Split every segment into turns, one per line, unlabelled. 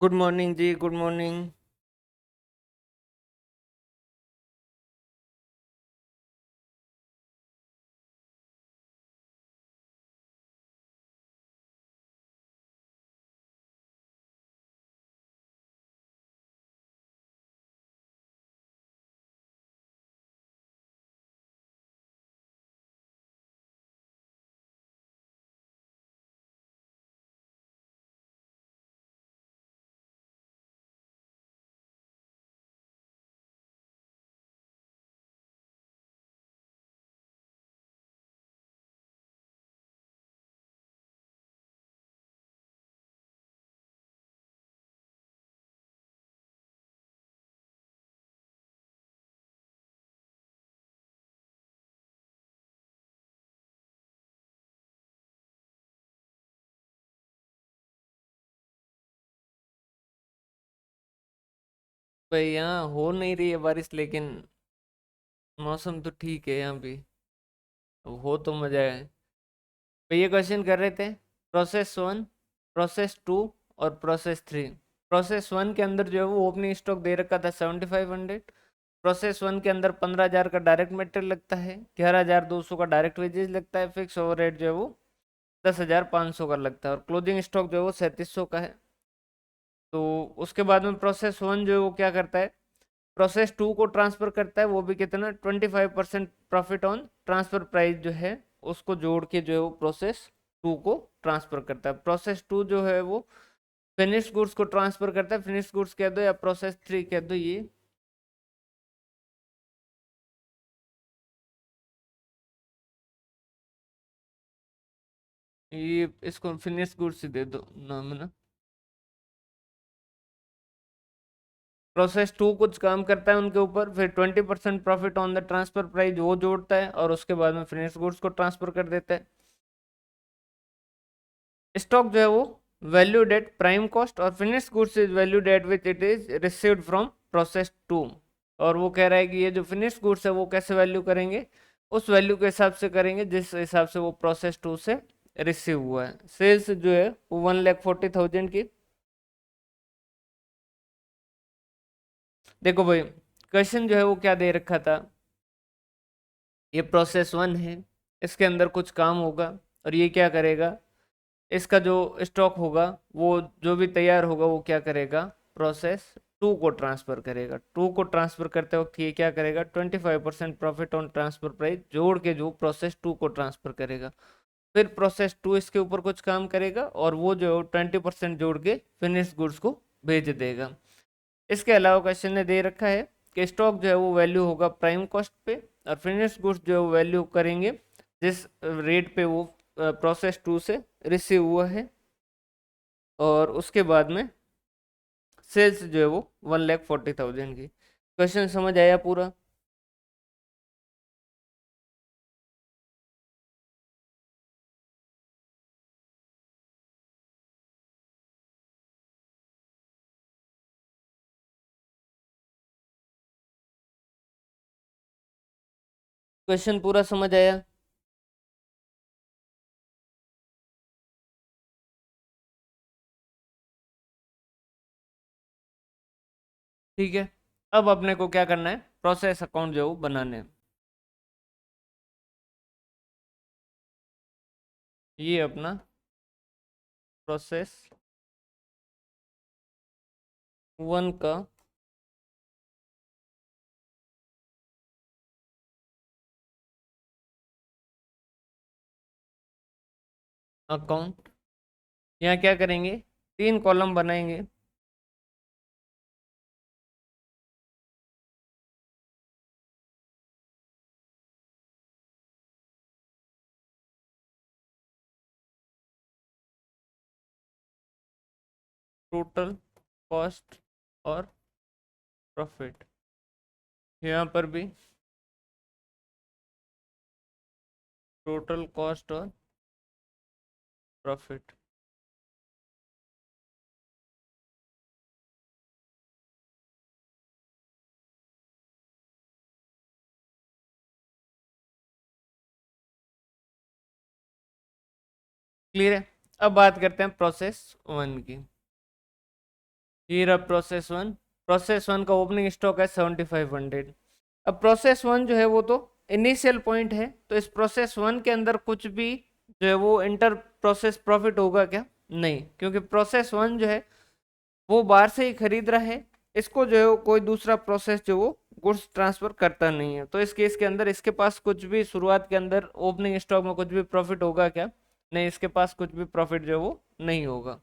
Good morning जी, good morning. भाई यहाँ हो नहीं रही है बारिश, लेकिन मौसम तो ठीक है यहाँ भी। अब हो तो मजा है। तो ये क्वेश्चन कर रहे थे, प्रोसेस वन, प्रोसेस टू और प्रोसेस थ्री। प्रोसेस वन के अंदर जो है वो ओपनिंग स्टॉक दे रखा था 7500। प्रोसेस वन के अंदर 15,000 का डायरेक्ट मटेरियल लगता है, 11,200 का डायरेक्ट वेजेज लगता है, फिक्स ओवरहेड जो है वो 10,500 का लगता है, और क्लोजिंग स्टॉक जो है वो 3700 का है। तो उसके बाद में प्रोसेस वन जो है वो क्या करता है, प्रोसेस टू को ट्रांसफर करता है। वो भी कितना, 25% प्रॉफिट ऑन ट्रांसफर प्राइस जो है उसको जोड़ के जो है वो प्रोसेस टू को ट्रांसफर करता है। प्रोसेस टू जो है वो फिनिश गुड्स को ट्रांसफर करता है, फिनिश गुड्स कह दो या प्रोसेस थ्री कह दो। ये इसको फिनिश गुड्स ही दे दो नाम है ना। प्रोसेस टू कुछ काम करता है उनके ऊपर, फिर 20% profit on the transfer price वो जोड़ता है, और उसके बाद में फिनिश गुड्स को ट्रांसफर कर देता है। स्टॉक जो है वो वैल्यूड एट प्राइम कॉस्ट, और finish goods is valued at which it is received from process two. और वो कह रहा है कि ये जो फिनिश गुड्स है वो कैसे वैल्यू करेंगे, उस वैल्यू के हिसाब से करेंगे जिस हिसाब से वो प्रोसेस टू से रिसीव हुआ है। सेल्स जो है वो 1,40,000 की। देखो भाई, क्वेश्चन जो है वो क्या दे रखा था, ये प्रोसेस वन है, इसके अंदर कुछ काम होगा, और ये क्या करेगा, इसका जो स्टॉक होगा वो जो भी तैयार होगा वो क्या करेगा, प्रोसेस टू को ट्रांसफर करेगा। टू को ट्रांसफर करते वक्त ये क्या करेगा, 25% प्रॉफिट ऑन ट्रांसफर प्राइस जोड़ के जो प्रोसेस टू को ट्रांसफर करेगा। फिर प्रोसेस टू इसके ऊपर कुछ काम करेगा, और वो जो 20% जोड़ के फिनिश गुड्स को भेज देगा। इसके अलावा क्वेश्चन ने दे रखा है कि स्टॉक जो है वो वैल्यू होगा प्राइम कॉस्ट पे, और फिनिश गुड्स जो है वो वैल्यू करेंगे जिस रेट पे वो प्रोसेस टू से रिसीव हुआ है। और उसके बाद में सेल्स जो है वो 1,40,000 की। क्वेश्चन समझ आया पूरा? क्वेश्चन पूरा समझ आया? ठीक है। अब अपने को क्या करना है, प्रोसेस अकाउंट जो है वो बनाने हैं। ये अपना प्रोसेस वन का अकाउंट। यहाँ क्या करेंगे, तीन कॉलम बनाएंगे। टोटल कॉस्ट और प्रॉफिट। यहाँ पर भी टोटल कॉस्ट और प्रॉफिट। क्लियर है? अब बात करते हैं प्रोसेस वन की। ये रहा प्रोसेस वन का ओपनिंग स्टॉक है 7500। अब प्रोसेस वन जो है वो तो इनिशियल पॉइंट है, तो इस प्रोसेस वन के अंदर कुछ भी जो है वो इंटर प्रोसेस प्रॉफिट होगा क्या? नहीं, क्योंकि प्रोसेस वन जो है वो बाहर से ही खरीद रहा है, इसको जो है वो कोई दूसरा प्रोसेस जो वो गुड्स ट्रांसफर करता नहीं है। तो इस केस के अंदर इसके पास कुछ भी शुरुआत के अंदर ओपनिंग स्टॉक में कुछ भी प्रॉफिट होगा क्या? नहीं, इसके पास कुछ भी प्रॉफिट जो है वो नहीं होगा।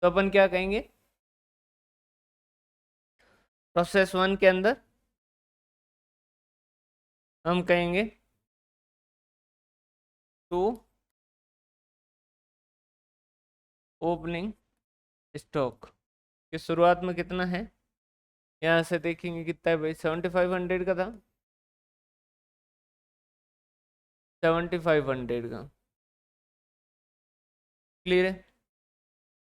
तो अपन क्या कहेंगे प्रोसेस वन के अंदर? हम कहेंगे टू ओपनिंग स्टॉक की शुरुआत में कितना है, यहाँ से देखेंगे कितना है भाई, 7500 का था, 7500 का। क्लियर है?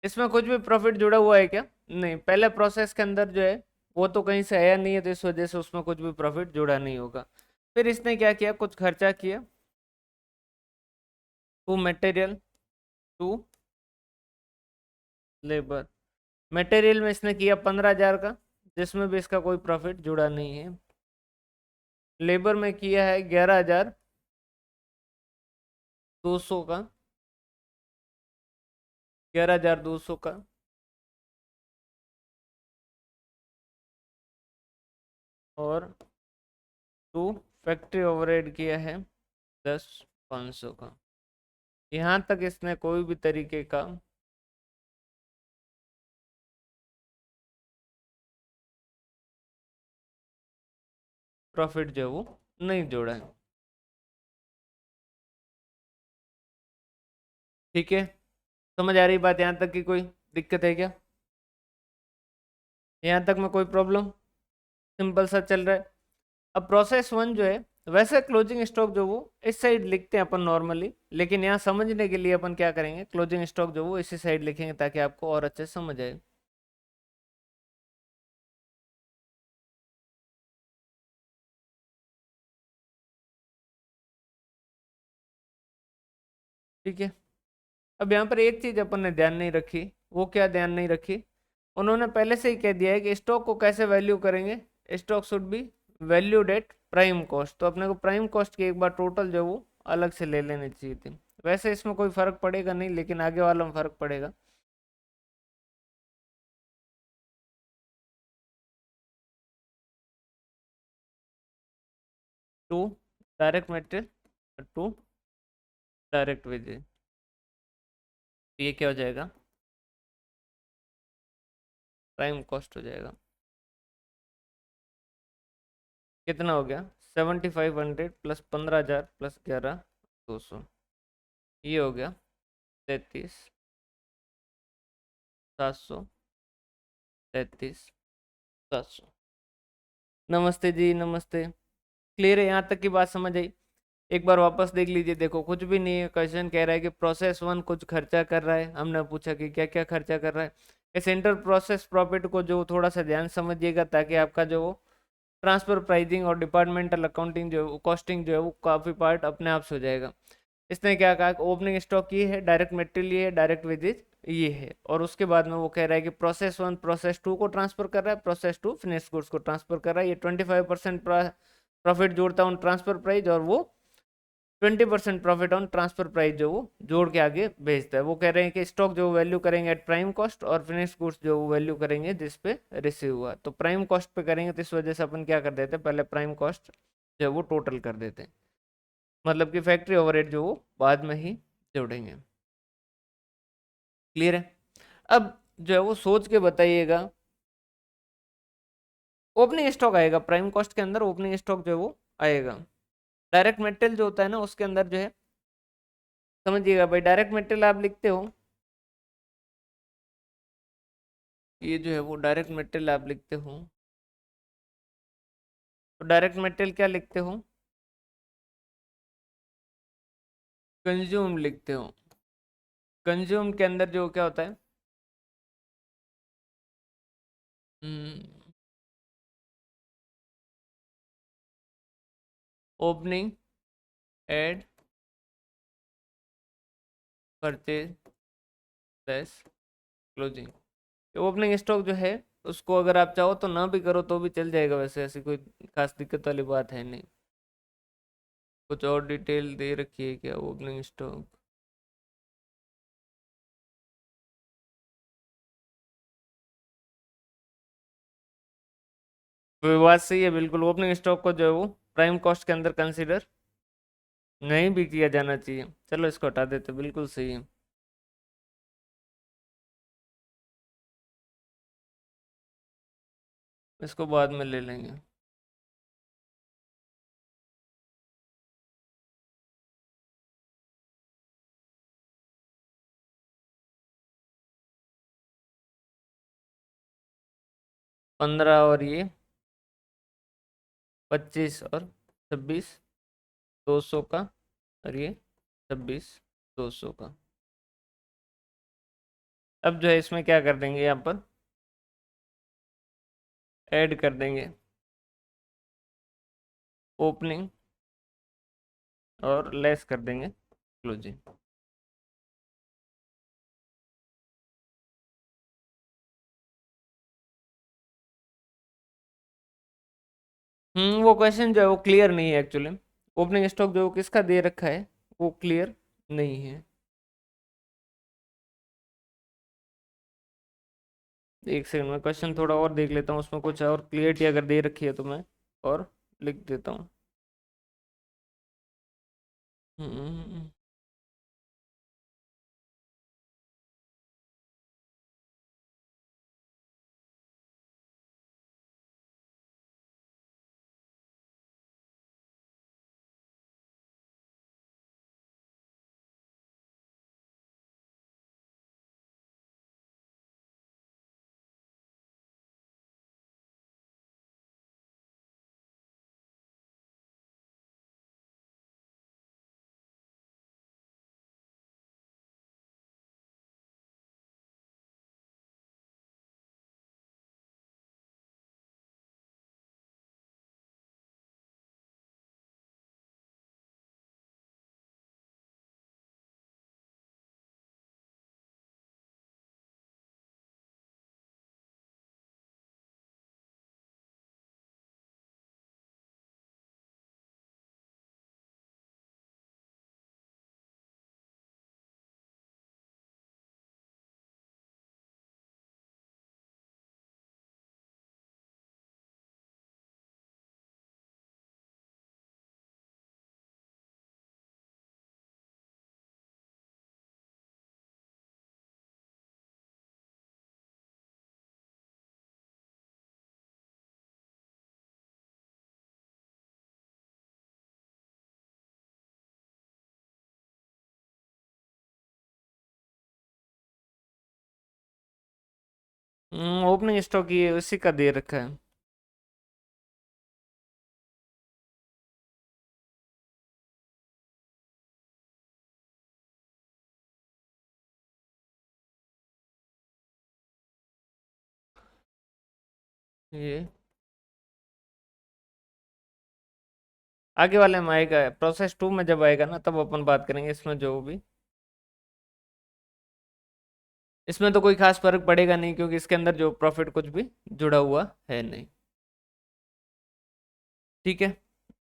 इसमें कुछ भी प्रॉफिट जुड़ा हुआ है क्या? नहीं, पहले प्रोसेस के अंदर जो है वो तो कहीं से आया नहीं है, तो इस वजह से उसमें कुछ भी प्रॉफिट जुड़ा नहीं होगा। फिर इसने क्या किया, कुछ खर्चा किया to material to labour. Material में इसने किया 15,000 का, जिसमें भी इसका कोई प्रॉफिट जुड़ा नहीं है। लेबर में किया है 11,200 का, 11,200 का। और टू फैक्ट्री ओवरहेड किया है 10,500 का। यहाँ तक इसने कोई भी तरीके का प्रॉफिट जो है वो नहीं जोड़ा है। ठीक है, समझ आ रही बात यहाँ तक की? कोई दिक्कत है क्या यहाँ तक में? कोई प्रॉब्लम? सिंपल सा चल रहा है। अब प्रोसेस वन जो है, वैसे क्लोजिंग स्टॉक जो वो इस साइड लिखते हैं अपन नॉर्मली, लेकिन यहाँ समझने के लिए अपन क्या करेंगे, क्लोजिंग स्टॉक जो वो इसी साइड लिखेंगे ताकि आपको और अच्छे से समझ आए। ठीक है, अब यहाँ पर एक चीज अपन ने ध्यान नहीं रखी। वो क्या ध्यान नहीं रखी? उन्होंने पहले से ही कह दिया है कि स्टॉक को कैसे वैल्यू करेंगे, stock should be valued at prime cost. तो अपने को प्राइम कॉस्ट की एक बार टोटल जो वो अलग से ले लेनी चाहिए थी। वैसे इसमें कोई फर्क पड़ेगा नहीं, लेकिन आगे वाला में फर्क पड़ेगा। To direct material to direct wages, ये क्या हो जाएगा, प्राइम कॉस्ट हो जाएगा। कितना हो गया, 7500 प्लस 15,000 प्लस 11,200, ये हो गया 33,700, 33,700। नमस्ते जी, नमस्ते। क्लियर है? यहाँ तक की बात समझ आई? एक बार वापस देख लीजिए। देखो, कुछ भी नहीं है, क्वेश्चन कह रहा है कि प्रोसेस वन कुछ खर्चा कर रहा है, हमने पूछा कि क्या क्या खर्चा कर रहा है। इस इंटर प्रोसेस प्रॉफिट को जो थोड़ा सा ध्यान समझिएगा, ताकि आपका जो ट्रांसफर प्राइसिंग और डिपार्टमेंटल अकाउंटिंग जो कॉस्टिंग जो है वो काफ़ी पार्ट अपने आप से हो जाएगा। इसने क्या कहा, ओपनिंग स्टॉक ये है, डायरेक्ट मटेरियल ये है, डायरेक्ट वेजेज ये है, और उसके बाद में वो कह रहा है कि प्रोसेस वन प्रोसेस टू को ट्रांसफर कर रहा है, प्रोसेस टू फिनिश गुड्स को ट्रांसफर कर रहा है। ये 25% प्रॉफिट जोड़ता है ट्रांसफर प्राइस, और वो 20% प्रॉफिट ऑन ट्रांसफर प्राइस जो वो जोड़ के आगे भेजता है। वो कह रहे हैं कि स्टॉक जो वैल्यू करेंगे एट प्राइम कॉस्ट, और फिनिश गुड्स जो वैल्यू करेंगे जिस पे रिसीव हुआ। तो प्राइम कॉस्ट पे करेंगे, तो इस वजह से अपन क्या कर देते हैं, पहले प्राइम कॉस्ट जो है वो टोटल कर देते हैं, मतलब कि फैक्ट्री ओवरहेड जो वो बाद में ही जोड़ेंगे। क्लियर है? अब जो है वो सोच के बताइएगा, ओपनिंग स्टॉक आएगा प्राइम कॉस्ट के अंदर, ओपनिंग स्टॉक जो है वो आएगा। डायरेक्ट मेटेरियल जो होता है ना, उसके अंदर जो है, समझिएगा भाई, डायरेक्ट मेटेरियल आप लिखते हो, ये जो है वो डायरेक्ट मेटेरियल आप लिखते हो, तो डायरेक्ट मेटेरियल क्या लिखते हो, कंज्यूम लिखते हो। कंज्यूम के अंदर जो क्या होता है, opening add purchase plus closing. Opening stock जो है उसको अगर आप चाहो तो ना भी करो तो भी चल जाएगा, वैसे ऐसी कोई खास दिक्कत वाली बात है नहीं। कुछ और डिटेल दे रखी है क्या ओपनिंग स्टॉक? तो बात सही है बिल्कुल, ओपनिंग स्टॉक को जो है वो प्राइम कॉस्ट के अंदर कंसीडर नहीं भी किया जाना चाहिए। चलो इसको हटा देते, बिल्कुल सही है। इसको बाद में ले लेंगे। 15 और ये 25 और 26 200 का, और ये 26 200 का। अब जो है इसमें क्या कर देंगे, यहाँ पर ऐड कर देंगे ओपनिंग और लेस कर देंगे क्लोजिंग। वो क्वेश्चन जो है वो क्लियर नहीं है एक्चुअली। ओपनिंग स्टॉक जो किसका दे रखा है वो क्लियर नहीं है। एक सेकंड में क्वेश्चन थोड़ा और देख लेता हूँ, उसमें कुछ और क्लियरिटी अगर दे रखी है तो मैं और लिख देता हूँ। हम्म, ओपनिंग स्टॉक ये उसी का दे रखा है। ये आगे वाले में आएगा, प्रोसेस 2 में जब आएगा ना तब अपन बात करेंगे इसमें जो भी। इसमें तो कोई खास फर्क पड़ेगा नहीं क्योंकि इसके अंदर जो प्रॉफिट कुछ भी जुड़ा हुआ है नहीं। ठीक है।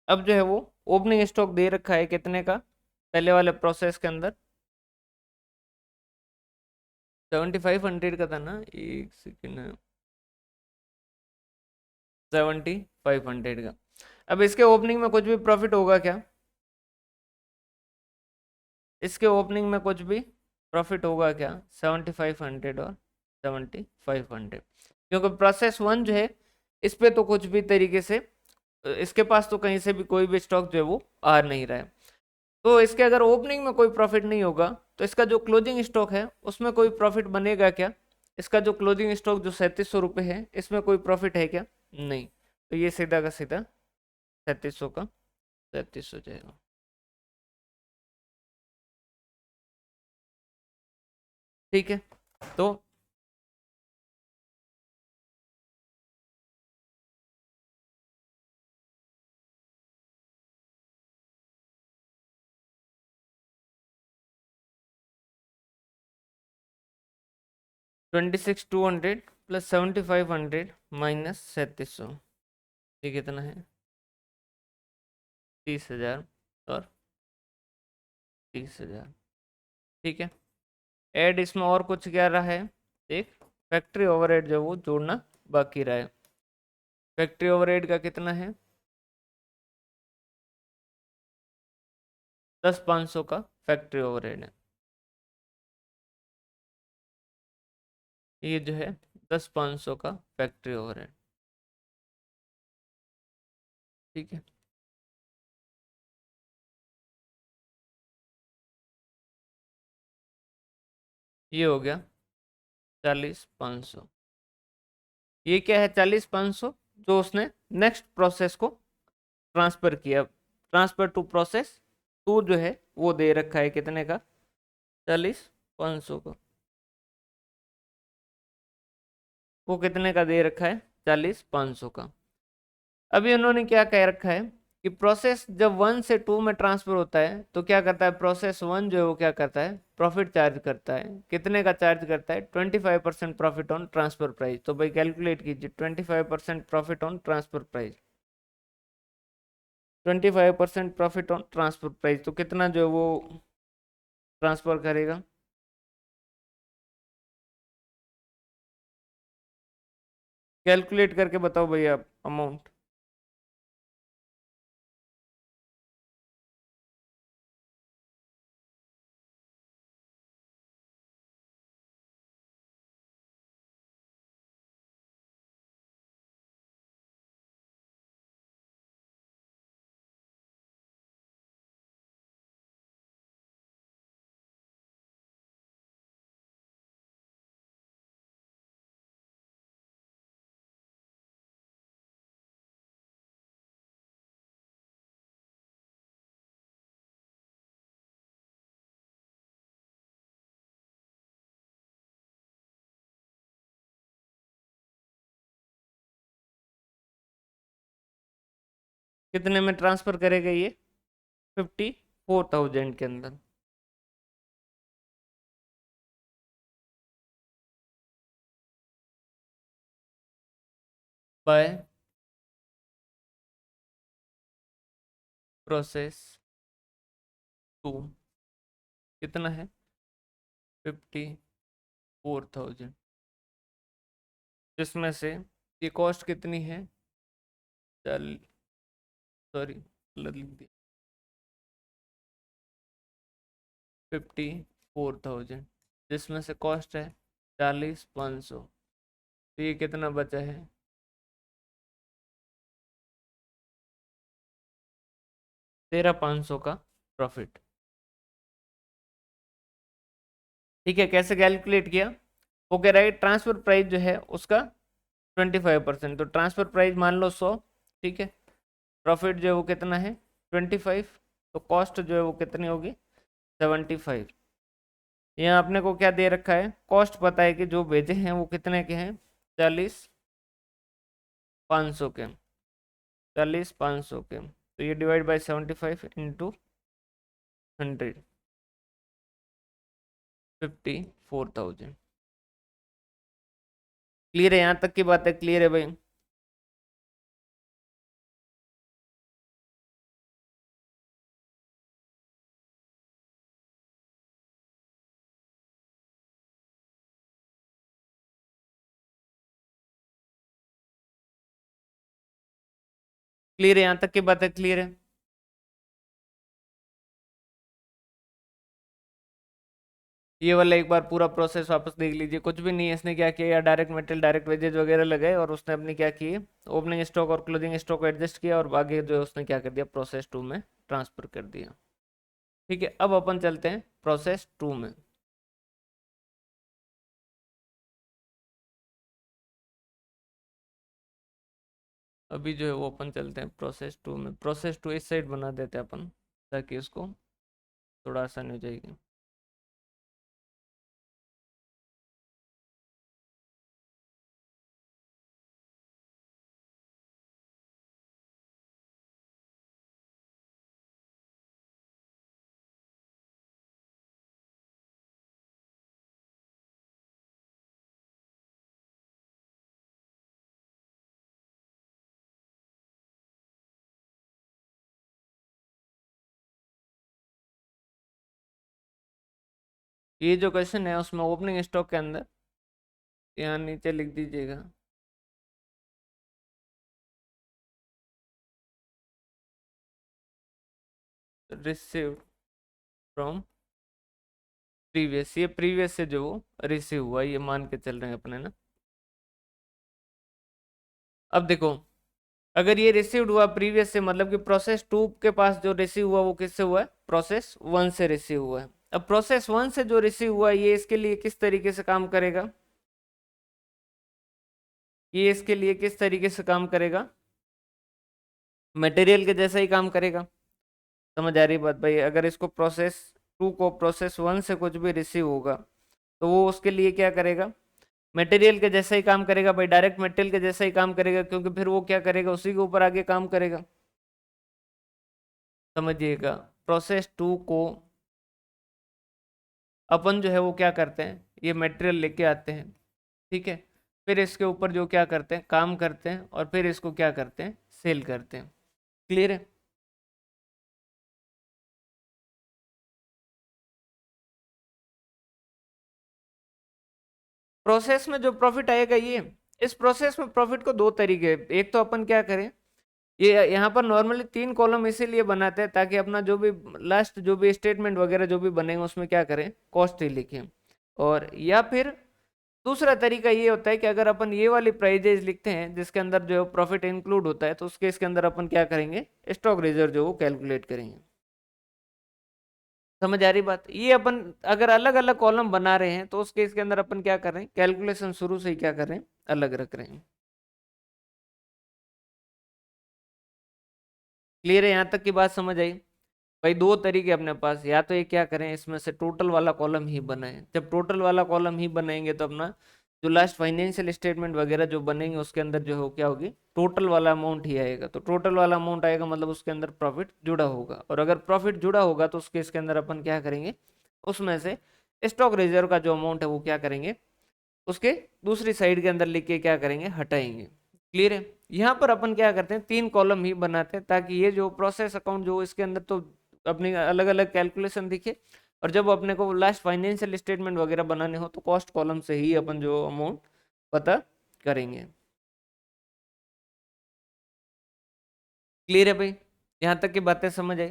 अब जो है वो ओपनिंग स्टॉक दे रखा है कितने का पहले वाले प्रोसेस के अंदर? 7500 का था ना, एक सेकेंड। 7500 का। अब इसके ओपनिंग में कुछ भी प्रॉफिट होगा क्या? इसके ओपनिंग में कुछ भी प्रॉफिट होगा क्या 7500 और 7500? क्योंकि प्रोसेस 1 जो है इस पे तो कुछ भी तरीके से इसके पास तो कहीं से भी कोई भी स्टॉक जो है वो आ नहीं रहा है। तो इसके अगर ओपनिंग में कोई प्रॉफिट नहीं होगा तो इसका जो क्लोजिंग स्टॉक है उसमें कोई प्रॉफिट बनेगा क्या? इसका जो क्लोजिंग स्टॉक जो 3700 रुपये है इसमें कोई प्रॉफिट है क्या? नहीं। तो ये सीधा का सीधा 3700 का 3700 जाएगा। ठीक है। तो 26,200 प्लस 7500 माइनस 3700, ये कितना है? 30,000 और 30,000। ठीक है, ऐड इसमें और कुछ क्या रहा है? एक फैक्ट्री ओवरहेड जो वो जोड़ना बाकी रहा है। फैक्ट्री ओवरहेड का कितना है? 10,500 का फैक्ट्री ओवरहेड है। ये जो है 10,500 का फैक्ट्री ओवरहेड। ठीक है, ये हो गया 40,500। ये क्या है 40,500? जो उसने नेक्स्ट प्रोसेस को ट्रांसफर किया, ट्रांसफर टू प्रोसेस टू जो है वो दे रखा है कितने का? 40,500 का। वो कितने का दे रखा है? 40,500 का। अभी उन्होंने क्या कह रखा है कि प्रोसेस जब 1 से 2 में ट्रांसफर होता है तो क्या करता है? प्रोसेस 1 जो है वो क्या करता है? प्रॉफिट चार्ज करता है। कितने का चार्ज करता है? 25% प्रॉफिट ऑन ट्रांसफर प्राइस। तो भाई कैलकुलेट कीजिए, 25% profit on transfer price, 25% profit on transfer price, तो कितना जो है वो ट्रांसफर करेगा? कैलकुलेट करके बताओ भैया अमाउंट। कितने में ट्रांसफर करेगा ये? 54,000 के अंदर। बाय प्रोसेस 2 कितना है? 54,000, जिसमें से ये कॉस्ट कितनी है? चल सॉरी, गलत लिख दिया। 54,000 जिसमें से कॉस्ट है 40,500, तो ये कितना बचा है? 13,500 का प्रॉफिट। ठीक है, कैसे कैलकुलेट किया? वो कह रहा है ट्रांसफर प्राइस जो है उसका 25%, तो ट्रांसफर प्राइस मान लो 100। ठीक है, प्रॉफिट जो है वो कितना है? 25। तो कॉस्ट जो है वो कितनी होगी? 75। यहाँ अपने को क्या दे रखा है? कॉस्ट पता है कि जो भेजे हैं वो कितने के हैं? 40,500 के। 40,500 के, तो ये डिवाइड बाय 75 इंटू 100, 54,000। क्लियर है? यहाँ तक की बात है क्लियर है भाई? क्लियर है? यहाँ तक की बात है क्लियर है? ये वाला एक बार पूरा प्रोसेस वापस देख लीजिए। कुछ भी नहीं है, इसने क्या किया, डायरेक्ट मटेरियल डायरेक्ट वेजेज वगैरह लगाए और उसने अपनी क्या की, ओपनिंग स्टॉक और क्लोजिंग स्टॉक को एडजस्ट किया और आगे जो है उसने क्या कर दिया, प्रोसेस 2 में ट्रांसफर कर दिया। ठीक है, अब अपन चलते हैं प्रोसेस 2 में। अभी जो है वो अपन चलते हैं प्रोसेस 2 में। प्रोसेस 2 इस साइड बना देते हैं अपन, ताकि उसको थोड़ा आसानी हो जाएगी। ये जो क्वेश्चन है उसमें ओपनिंग स्टॉक के अंदर यहाँ नीचे लिख दीजिएगा, रिसीव फ्रॉम प्रीवियस, ये प्रीवियस से जो रिसीव हुआ ये मान के चल रहे हैं अपने ना। अब देखो, अगर ये रिसीव्ड हुआ प्रीवियस से, मतलब कि प्रोसेस टू के पास जो रिसीव हुआ वो किससे हुआ है, प्रोसेस वन से रिसीव हुआ है। अब प्रोसेस वन से जो रिसीव हुआ है ये इसके लिए किस तरीके से काम करेगा, ये इसके लिए किस तरीके से काम करेगा, मटेरियल के जैसा ही काम करेगा। समझ आ रही बात भाई? अगर इसको प्रोसेस टू को प्रोसेस वन से कुछ भी रिसीव होगा तो वो उसके लिए क्या करेगा, मटेरियल के जैसा ही काम करेगा भाई, डायरेक्ट मटेरियल के जैसा ही काम करेगा, क्योंकि फिर वो क्या करेगा, उसी के ऊपर आगे काम करेगा। समझिएगा, प्रोसेस टू को अपन जो है वो क्या करते हैं, ये मटेरियल लेके आते हैं, ठीक है, फिर इसके ऊपर जो क्या करते हैं, काम करते हैं, और फिर इसको क्या करते हैं, सेल करते हैं। क्लियर है? प्रोसेस में जो प्रॉफिट आएगा ये, इस प्रोसेस में प्रॉफिट को दो तरीके हैं। एक तो अपन क्या करें, ये यहाँ पर नॉर्मली तीन कॉलम इसीलिए बनाते हैं ताकि अपना जो भी लास्ट जो भी स्टेटमेंट वगैरह जो भी बनेगा उसमें क्या करें, कॉस्ट ही लिखें। और या फिर दूसरा तरीका ये होता है कि अगर अपन ये वाली प्राइजेज लिखते हैं जिसके अंदर जो प्रॉफिट इंक्लूड होता है, तो उसके इसके अंदर अपन क्या करेंगे, स्टॉक रिजर्व जो वो कैलकुलेट करेंगे। समझ आ रही बात? ये अपन अगर अलग अलग कॉलम बना रहे हैं तो उस केस के अंदर अपन क्या कर रहे हैं, कैलकुलेशन शुरू से ही क्या कर रहे हैं, अलग रख रहे हैं। क्लियर है? यहाँ तक की बात समझ आई? भाई दो तरीके अपने पास, या तो ये क्या करें, इसमें से टोटल वाला कॉलम ही बनाएं। जब टोटल वाला कॉलम ही बनाएंगे तो अपना जो लास्ट फाइनेंशियल स्टेटमेंट वगैरह जो बनेंगे उसके अंदर जो हो क्या होगी, टोटल वाला अमाउंट ही आएगा। तो टोटल वाला अमाउंट आएगा मतलब उसके अंदर प्रॉफिट जुड़ा होगा, और अगर प्रॉफिट जुड़ा होगा तो उसके इसके अंदर अपन क्या करेंगे, उसमें से स्टॉक रिजर्व का जो अमाउंट है वो क्या करेंगे, उसके दूसरी साइड के अंदर लिख के क्या करेंगे, हटाएंगे। क्लियर है? यहाँ पर अपन क्या करते हैं, तीन कॉलम ही बनाते हैं ताकि ये जो प्रोसेस अकाउंट जो इसके अंदर तो अपनी अलग अलग कैलकुलेशन दिखे, और जब अपने को लास्ट फाइनेंशियल स्टेटमेंट वगैरह बनाने हो तो कॉस्ट कॉलम से ही अपन जो अमाउंट पता करेंगे। क्लियर है भाई? यहाँ तक की बातें समझ आई?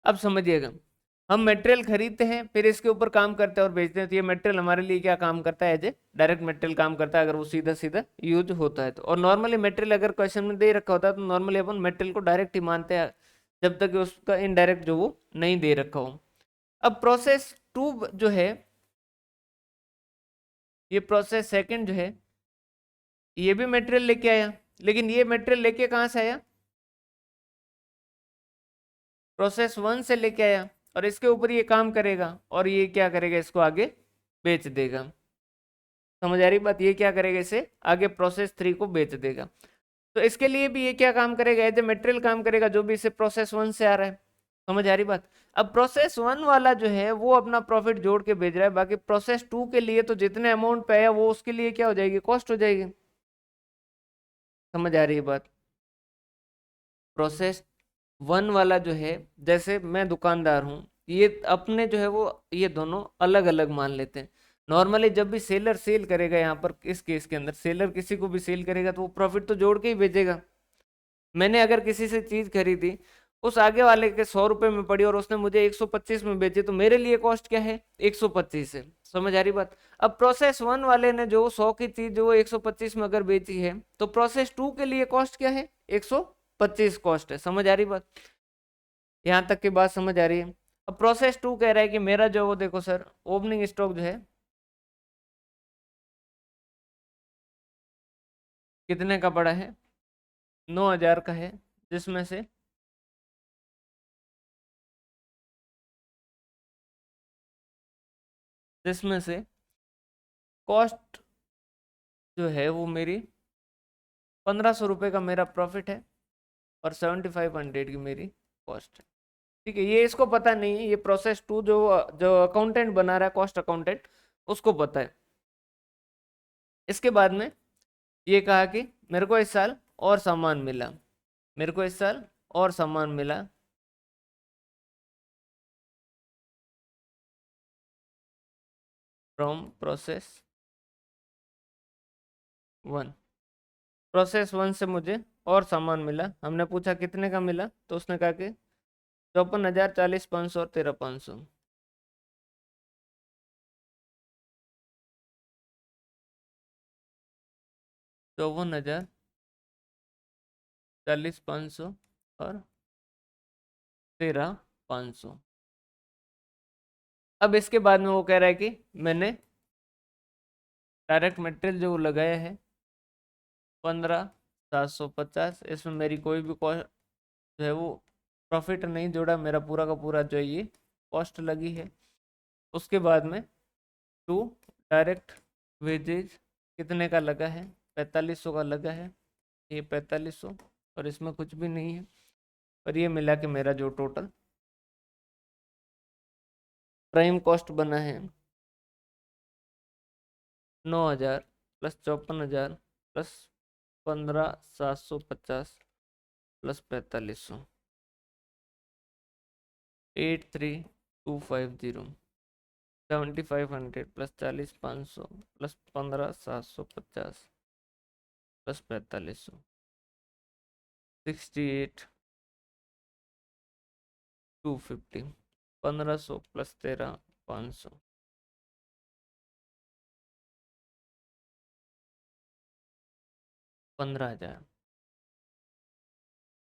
अब समझिएगा, हम मटेरियल खरीदते हैं, फिर इसके ऊपर काम करते हैं और बेचते हैं, तो ये मटेरियल हमारे लिए क्या काम करता है, एज ए डायरेक्ट मटेरियल काम करता है अगर वो सीधा सीधा यूज होता है तो। और नॉर्मली मटेरियल अगर क्वेश्चन में दे रखा होता है तो नॉर्मली अपन मटेरियल को डायरेक्ट ही मानते हैं जब तक कि उसका इनडायरेक्ट जो वो नहीं दे रखा हो। अब प्रोसेस टू जो है, ये प्रोसेस सेकंड जो है, ये भी मटेरियल लेके आया, लेकिन ये मटेरियल लेके कहाँ से आया, प्रोसेस वन से लेके आया, और इसके ऊपर ये काम करेगा और ये क्या करेगा, इसको आगे बेच देगा। समझ आ रही बात? ये क्या करेगा, इसे आगे प्रोसेस थ्री को बेच देगा। तो इसके लिए भी ये क्या काम करेगा, एज ए मटेरियल काम करेगा जो भी इसे प्रोसेस वन से आ रहा है। समझ आ रही बात? अब प्रोसेस वन वाला जो है वो अपना प्रॉफिट जोड़ के भेज रहा है, बाकी प्रोसेस टू के लिए तो जितने अमाउंट पे आया वो उसके लिए क्या हो जाएगी, कॉस्ट हो जाएगी। समझ आ रही है बात? प्रोसेस वन वाला जो है, जैसे मैं दुकानदार हूँ, ये अपने जो है वो ये दोनों अलग अलग मान लेते हैं। नॉर्मली जब भी सेलर सेल करेगा, यहाँ पर इस केस के अंदर सेलर किसी को भी सेल करेगा तो वो प्रॉफिट तो जोड़ के ही भेजेगा। मैंने अगर किसी से चीज खरीदी, उस आगे वाले के 100 रुपए में पड़ी और उसने मुझे 125 में बेची, तो मेरे लिए कॉस्ट क्या है, 125 है। समझ आ रही बात? अब प्रोसेस वन वाले ने जो 100 की चीज जो वो 125 में अगर बेची है, तो प्रोसेस टू के लिए कॉस्ट क्या है, 125 कॉस्ट है। समझ आ रही बात? यहाँ तक की बात समझ आ रही है? अब प्रोसेस टू कह रहा है कि मेरा जो वो देखो सर, ओपनिंग स्टॉक जो है कितने का पड़ा है, 9,000 का है, जिसमें से जिसमें से कॉस्ट जो है वो मेरी 1,500 रुपये का मेरा प्रॉफिट है, और 7,500 की मेरी कॉस्ट है। ठीक है, ये इसको पता नहीं है, ये प्रोसेस टू जो जो अकाउंटेंट बना रहा है, कॉस्ट अकाउंटेंट, उसको पता है। इसके बाद में ये कहा कि मेरे को इस साल और सामान मिला, मेरे को इस साल और सामान मिला, फ्रॉम प्रोसेस 1। प्रोसेस 1 से मुझे और सामान मिला। हमने पूछा कितने का मिला, तो उसने कहा कि 54,000, 40,500 और 13,500। 54,000, 40,500 और 13,500। अब इसके बाद में वो कह रहा है कि मैंने डायरेक्ट मटेरियल जो लगाया है 15,750, इसमें मेरी कोई भी कॉस्ट जो है वो प्रॉफिट नहीं जोड़ा, मेरा पूरा का पूरा जो है ये कॉस्ट लगी है। उसके बाद में टू डायरेक्ट वेजेज कितने का लगा है, 4500 का लगा है, ये 4500 और इसमें कुछ भी नहीं है। और ये मिला के मेरा जो टोटल प्राइम कॉस्ट बना है 9,000 plus 54,000 plus 15,750 plus 4500, 83,250। 7,500 plus 40,500 plus 15,750 plus 4500, 68,250। 1500 plus 13,500, 15,000।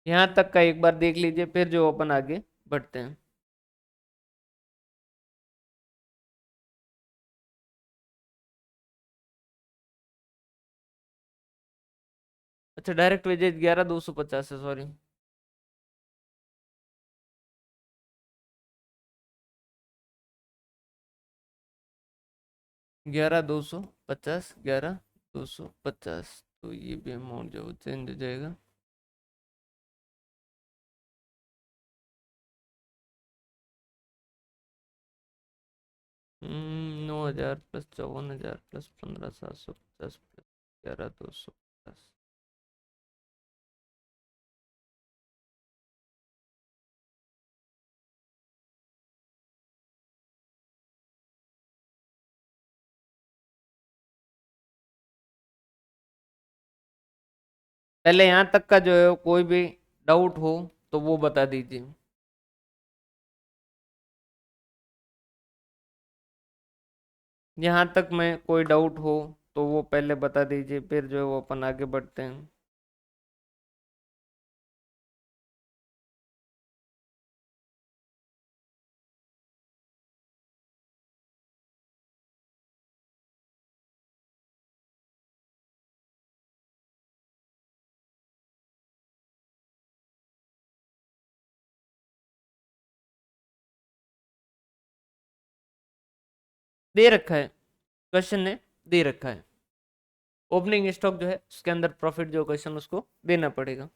यहाँ तक का एक बार देख लीजिए, फिर जो अपन आगे बढ़ते हैं। अच्छा, डायरेक्ट वेजेज 11,250 है, सॉरी। 11,250, 11,250, तो ये भी अमाउंट जो चेंज हो जाएगा। हम्म, 9,000 प्लस 54,000 प्लस 15,750 प्लस 11,250। पहले यहाँ तक का जो है कोई भी डाउट हो तो वो बता दीजिए। यहाँ तक में कोई डाउट हो तो वो पहले बता दीजिए, फिर जो है वो अपन आगे बढ़ते हैं। दे रखा है, क्वेश्चन ने दे रखा है। ओपनिंग स्टॉक जो है उसके अंदर प्रॉफिट जो क्वेश्चन उसको देना पड़ेगा।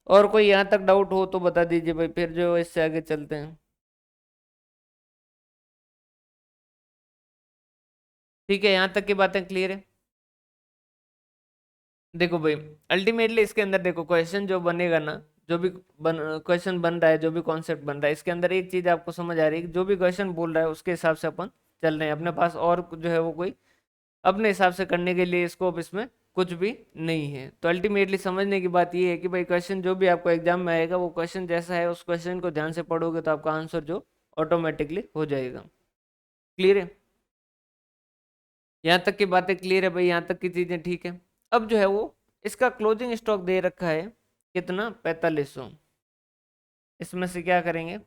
और कोई यहाँ तक डाउट हो तो बता दीजिए भाई, फिर जो इससे आगे चलते हैं। ठीक है, यहाँ तक की बातें क्लियर है। देखो भाई, अल्टीमेटली इसके अंदर देखो क्वेश्चन जो बनेगा ना, जो भी क्वेश्चन बन रहा है, जो भी कॉन्सेप्ट बन रहा है, इसके अंदर एक चीज आपको समझ आ रही है कि जो भी क्वेश्चन बोल रहा है उसके हिसाब से अपन चल रहे हैं। अपने पास और जो है वो कोई अपने हिसाब से करने के लिए स्कोप इसमें कुछ भी नहीं है। तो अल्टीमेटली समझने की बात ये है कि भाई क्वेश्चन जो भी आपको एग्जाम में आएगा वो क्वेश्चन जैसा है उस क्वेश्चन को ध्यान से पढ़ोगे तो आपका आंसर जो ऑटोमेटिकली हो जाएगा। क्लियर है? यहाँ तक की बातें क्लियर है भाई, यहाँ तक की चीजें ठीक है। अब जो है वो इसका क्लोजिंग स्टॉक दे रखा है कितना, 4500। इसमें से क्या करेंगे,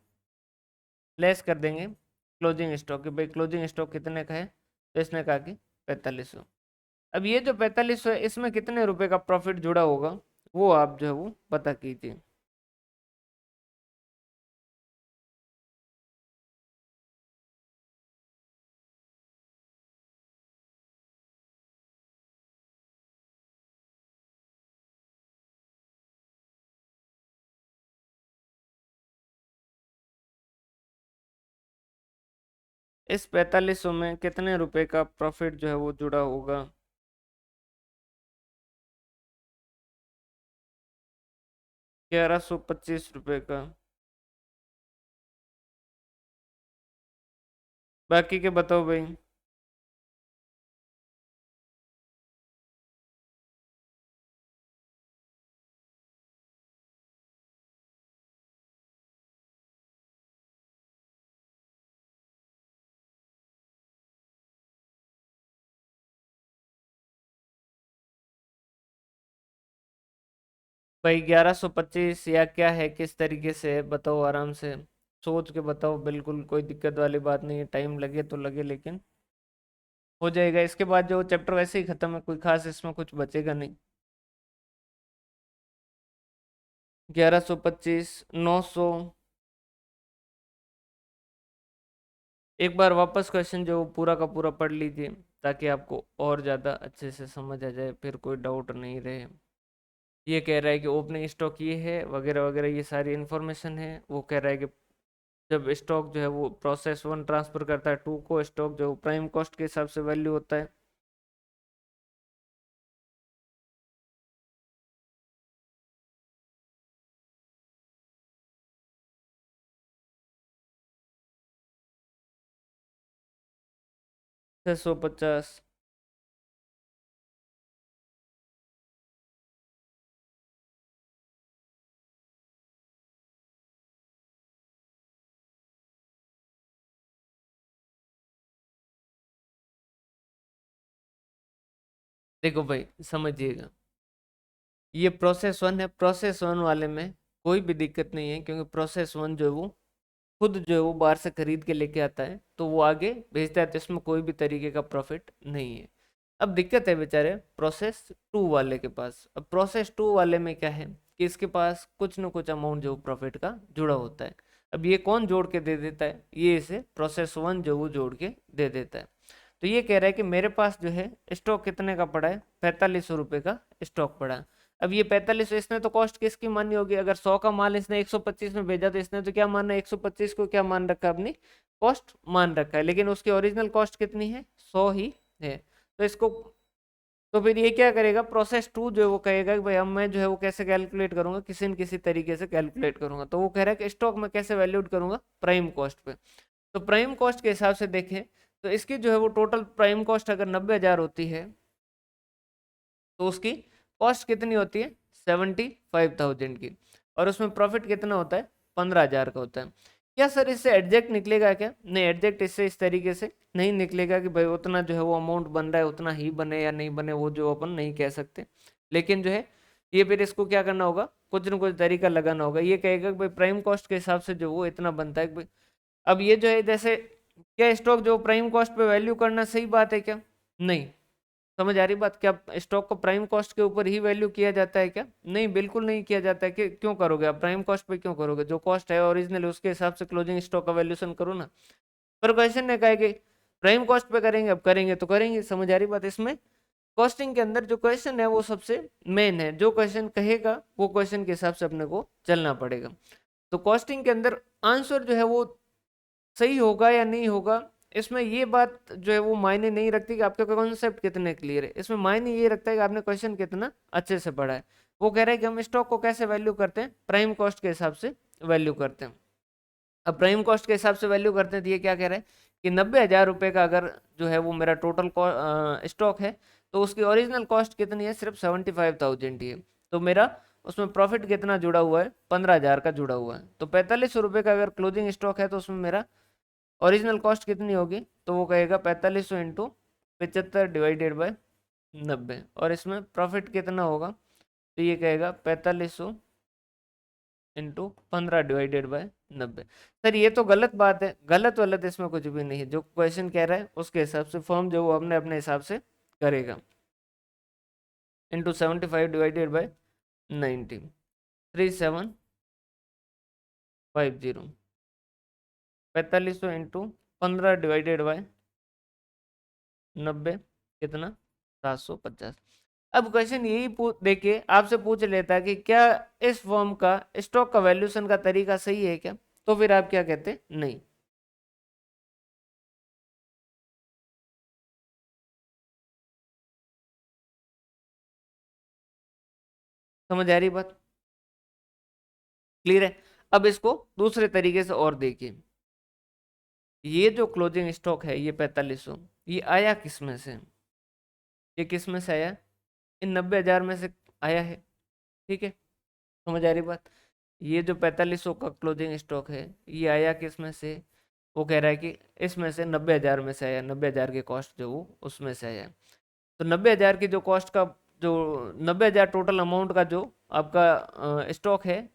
लेस कर देंगे क्लोजिंग स्टॉक कि भाई क्लोजिंग स्टॉक कितने का है, तो इसने कहा कि 4500। अब ये जो 4500 है इसमें कितने रुपए का प्रॉफिट जुड़ा होगा वो आप जो है वो पता कीजिए। इस 4500 में कितने रुपए का प्रॉफिट जो है वो जुड़ा होगा। 1125 रुपये का। बाकी के बताओ भाई। भाई 1125 या क्या है, किस तरीके से है बताओ, आराम से सोच के बताओ, बिल्कुल कोई दिक्कत वाली बात नहीं है, टाइम लगे तो लगे लेकिन हो जाएगा। इसके बाद जो चैप्टर वैसे ही खत्म है, कोई खास इसमें कुछ बचेगा नहीं। 1125, 900। एक बार वापस क्वेश्चन जो पूरा का पूरा पढ़ लीजिए, ताकि आपको और ज़्यादा अच्छे से समझ आ जाए, फिर कोई डाउट नहीं रहे। ये कह रहा है कि ओपनिंग स्टॉक ये है वगैरह वगैरह, ये सारी इन्फॉर्मेशन है। वो कह रहा है कि जब स्टॉक जो है वो प्रोसेस वन ट्रांसफर करता है टू को, स्टॉक जो प्राइम कॉस्ट के हिसाब से वैल्यू होता है। छः सौ पचास। देखो भाई समझिएगा, ये प्रोसेस वन है। प्रोसेस वन वाले में कोई भी दिक्कत नहीं है, क्योंकि प्रोसेस वन जो है वो खुद जो है वो बाहर से खरीद के लेके आता है, तो वो आगे भेजता है, तो इसमें कोई भी तरीके का प्रॉफिट नहीं है। अब दिक्कत है बेचारे प्रोसेस टू वाले के पास। अब प्रोसेस टू वाले में क्या है कि इसके पास कुछ न कुछ अमाउंट जो प्रॉफिट का जुड़ा होता है। अब ये कौन जोड़ के दे देता है, ये इसे प्रोसेस वन जो वो जोड़ के दे देता है। तो ये कह रहा है कि मेरे पास जो है स्टॉक कितने का पड़ा है, 4500 रुपये का स्टॉक पड़ा है। अब ये 45, इसने तो कॉस्ट किसकी मानी होगी, अगर 100 का माल इसने 125 में भेजा, तो इसने तो क्या माना, 125 को क्या मान रखा है, अपनी कॉस्ट मान रखा है। लेकिन उसकी ओरिजिनल कॉस्ट कितनी है, 100 ही है। तो इसको, तो फिर ये क्या करेगा, प्रोसेस टू जो है वो कहेगा कि भाई अब मैं जो है वो कैसे कैलकुलेट करूंगा, किसी न किसी तरीके से कैलकुलेट करूंगा। तो वो कह रहा है कि स्टॉक में कैसे वैल्यूड करूंगा, प्राइम कॉस्ट पे। तो प्राइम कॉस्ट के हिसाब से देखें तो इसकी जो है वो टोटल प्राइम कॉस्ट अगर 90,000 होती है, तो उसकी कॉस्ट कितनी होती है, 75,000 की। और उसमें प्रॉफिट कितना होता है, 15,000 का होता है। क्या सर इससे एडजेक्ट निकलेगा क्या, नहीं, एडजेक्ट इससे इस तरीके से नहीं निकलेगा कि भाई उतना जो है वो अमाउंट बन रहा है, उतना ही बने या नहीं बने, वो जो अपन नहीं कह सकते। लेकिन जो है ये फिर इसको क्या करना होगा, कुछ न कुछ तरीका लगाना होगा। ये कहेगा कि भाई प्राइम कॉस्ट के हिसाब से जो वो इतना बनता है कि भाई, अब ये जो है जैसे, क्या स्टॉक जो प्राइम कॉस्ट पे वैल्यू करना सही बात है क्या, नहीं। समझ आ रही बात, क्या स्टॉक को प्राइम कॉस्ट के ऊपर ही वैल्यू किया जाता है क्या, नहीं, बिल्कुल नहीं किया जाता है। कि क्यों करोगे आप प्राइम कॉस्ट पे, क्यों करोगे, जो कॉस्ट है ओरिजिनल उसके हिसाब से क्लोजिंग स्टॉक का वैल्यूएशन करो ना। पर क्वेश्चन ने कहा है कि प्राइम कॉस्ट पे करेंगे, अब करेंगे तो करेंगे। समझ आ रही बात, इसमें कॉस्टिंग के अंदर जो क्वेश्चन है वो सबसे मेन है। जो क्वेश्चन कहेगा वो क्वेश्चन के हिसाब से अपने को चलना पड़ेगा। तो कॉस्टिंग के अंदर आंसर जो है वो सही होगा या नहीं होगा, इसमें ये बात जो है वो मायने नहीं रखती कि आपका कॉन्सेप्ट कितने क्लियर है। इसमें मायने ये रखता है कि आपने क्वेश्चन कितना अच्छे से पढ़ा है। वो कह रहा है कि हम स्टॉक को कैसे वैल्यू करते हैं, प्राइम कॉस्ट के हिसाब से वैल्यू करते हैं। अब प्राइम कॉस्ट के हिसाब से वैल्यू करते हैं, तो ये क्या कह रहा है कि 90,000 रुपये का अगर जो है वो मेरा टोटल स्टॉक है, तो उसकी ओरिजिनल कॉस्ट कितनी है, सिर्फ 75,000 ही है। तो मेरा उसमें प्रॉफिट कितना जुड़ा हुआ है, 15,000 का जुड़ा हुआ है। तो 4500 रुपये का अगर क्लोजिंग स्टॉक है, तो उसमें मेरा ओरिजिनल कॉस्ट कितनी होगी, तो वो कहेगा 4500 इंटू 75 डिवाइडेड बाय 90। और इसमें प्रॉफिट कितना होगा, तो ये कहेगा 4500 इंटू 15 डिवाइडेड बाय 90। सर ये तो गलत बात है, गलत वलत इसमें कुछ भी नहीं है। जो क्वेश्चन कह रहा है उसके हिसाब से फॉर्म जो वो अपने अपने हिसाब से करेगा। Into 75 divided by 90, 3750। 4500 into 15 divided by 90 कितना, 750। अब क्वेश्चन यही देखिए आपसे पूछ लेता है कि क्या इस फॉर्म का स्टॉक का वैल्यूएशन का तरीका सही है क्या, तो फिर आप क्या कहते, नहीं। समझ आ रही बात, क्लियर है। अब इसको दूसरे तरीके से और देखिए, ये जो क्लोजिंग स्टॉक है ये 4500, ये आया किस में से, ये किस में से आया, इन 90,000 में से आया है। ठीक है, समझ आ रही बात। ये जो 4500 का क्लोजिंग स्टॉक है ये आया किस में से, वो कह रहा है कि इसमें से 90,000 में से आया, 90,000 की कॉस्ट जो वो उसमें से आया। तो 90,000 की जो कॉस्ट का, जो 90,000 टोटल अमाउंट का जो आपका स्टॉक है,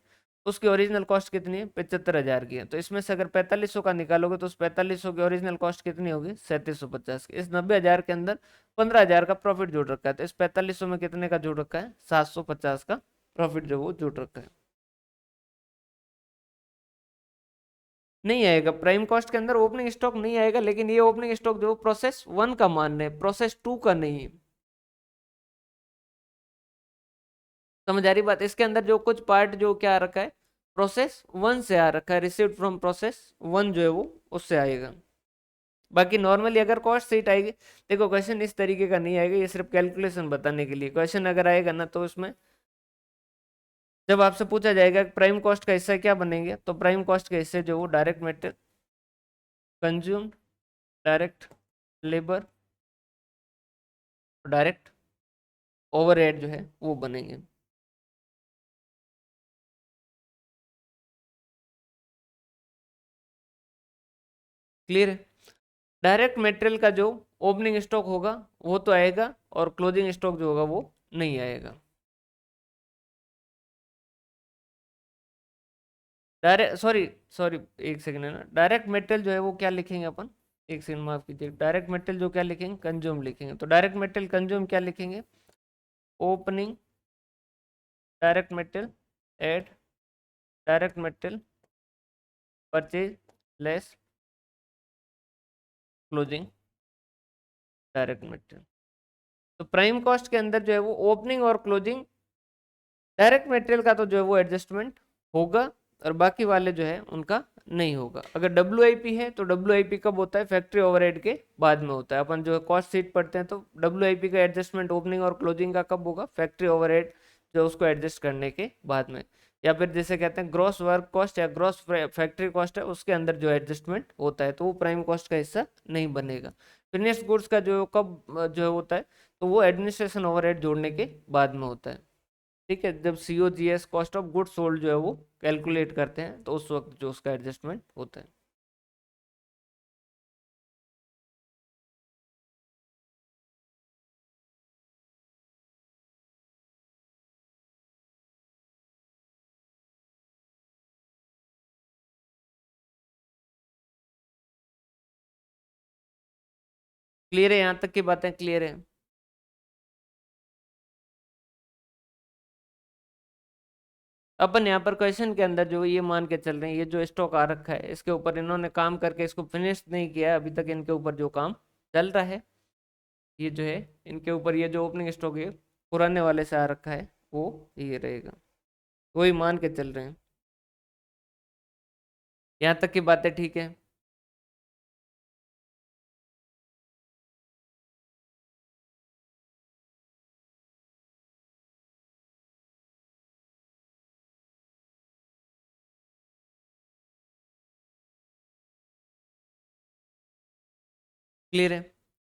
उसकी ओरिजिनल कॉस्ट कितनी है, 75,000 की है। तो इसमें से अगर 4500 का निकालोगे तो उस 4500 की ओरिजिनल कॉस्ट कितनी होगी, 3750 की। इस 90,000 के अंदर 15,000 का प्रॉफिट जुड़ रखा है, तो इस 4500 में कितने का जुड़ रखा है, 750 का प्रॉफिट जो वो जुड़ रखा है। नहीं आएगा, प्राइम कॉस्ट के अंदर ओपनिंग स्टॉक नहीं आएगा, लेकिन ये ओपनिंग स्टॉक जो प्रोसेस 1 का मान है, प्रोसेस 2 का नहीं है। समझ आ रही बात। इसके अंदर जो कुछ पार्ट जो क्या आ रखा है, प्रोसेस 1 से आ रखा है, रिसीव्ड फ्रॉम प्रोसेस 1 जो है वो उससे आएगा। बाकी नॉर्मली अगर कॉस्ट शीट आएगी, देखो क्वेश्चन इस तरीके का नहीं आएगा, ये सिर्फ कैलकुलेशन बताने के लिए। क्वेश्चन अगर आएगा ना तो उसमें जब आपसे पूछा जाएगा प्राइम कॉस्ट का हिस्सा क्या बनेंगे, तो प्राइम कॉस्ट के हिस्से जो वो direct material consume, direct labour, direct overhead जो है वो बनेंगे। क्लियर है। डायरेक्ट मटेरियल का जो ओपनिंग स्टॉक होगा वो तो आएगा, और क्लोजिंग स्टॉक जो होगा वो नहीं आएगा। डायरेक्ट सॉरी सॉरी एक सेकंड है ना, डायरेक्ट मटेरियल जो है वो क्या लिखेंगे अपन, एक सेकंड माफ कीजिए, डायरेक्ट मटेरियल जो क्या लिखेंगे, कंज्यूम लिखेंगे। तो डायरेक्ट मटेरियल कंज्यूम क्या लिखेंगे, opening direct material add direct material purchase less closing direct material. तो प्राइम कॉस्ट के अंदर जो है वो ओपनिंग और क्लोजिंग डायरेक्ट मटेरियल का तो जो है वो एडजस्टमेंट होगा, और बाकी वाले जो है उनका नहीं होगा। अगर डब्ल्यू है तो डब्ल्यू कब होता है, फैक्ट्री ओवरहेड के बाद में होता है। अपन जो कॉस्ट शीट पढ़ते हैं तो डब्ल्यू का एडजस्टमेंट ओपनिंग और क्लोजिंग का कब होगा, फैक्ट्री ओवरहेड जो उसको एडजस्ट करने के बाद में, या फिर जैसे कहते हैं ग्रॉस वर्क कॉस्ट या ग्रॉस फैक्ट्री कॉस्ट है उसके अंदर जो एडजस्टमेंट होता है, तो वो प्राइम कॉस्ट का हिस्सा नहीं बनेगा। फिनिश्ड गुड्स का जो कब जो है होता है, तो वो एडमिनिस्ट्रेशन ओवरहेड जोड़ने के बाद में होता है। ठीक है, जब COGS cost of goods sold जो है वो कैलकुलेट करते हैं तो उस वक्त जो उसका एडजस्टमेंट होता है। क्लियर है, यहाँ तक की बातें क्लियर है। अपन यहाँ पर क्वेश्चन के अंदर जो ये मान के चल रहे हैं, ये जो स्टॉक आ रखा है इसके ऊपर इन्होंने काम करके इसको फिनिश नहीं किया है अभी तक, इनके ऊपर जो काम चल रहा है, ये जो है इनके ऊपर ये जो ओपनिंग स्टॉक है पुराने वाले से आ रखा है वो ये रहेगा, वही मान के चल रहे हैं। यहाँ तक की बातें ठीक है। क्लियर है।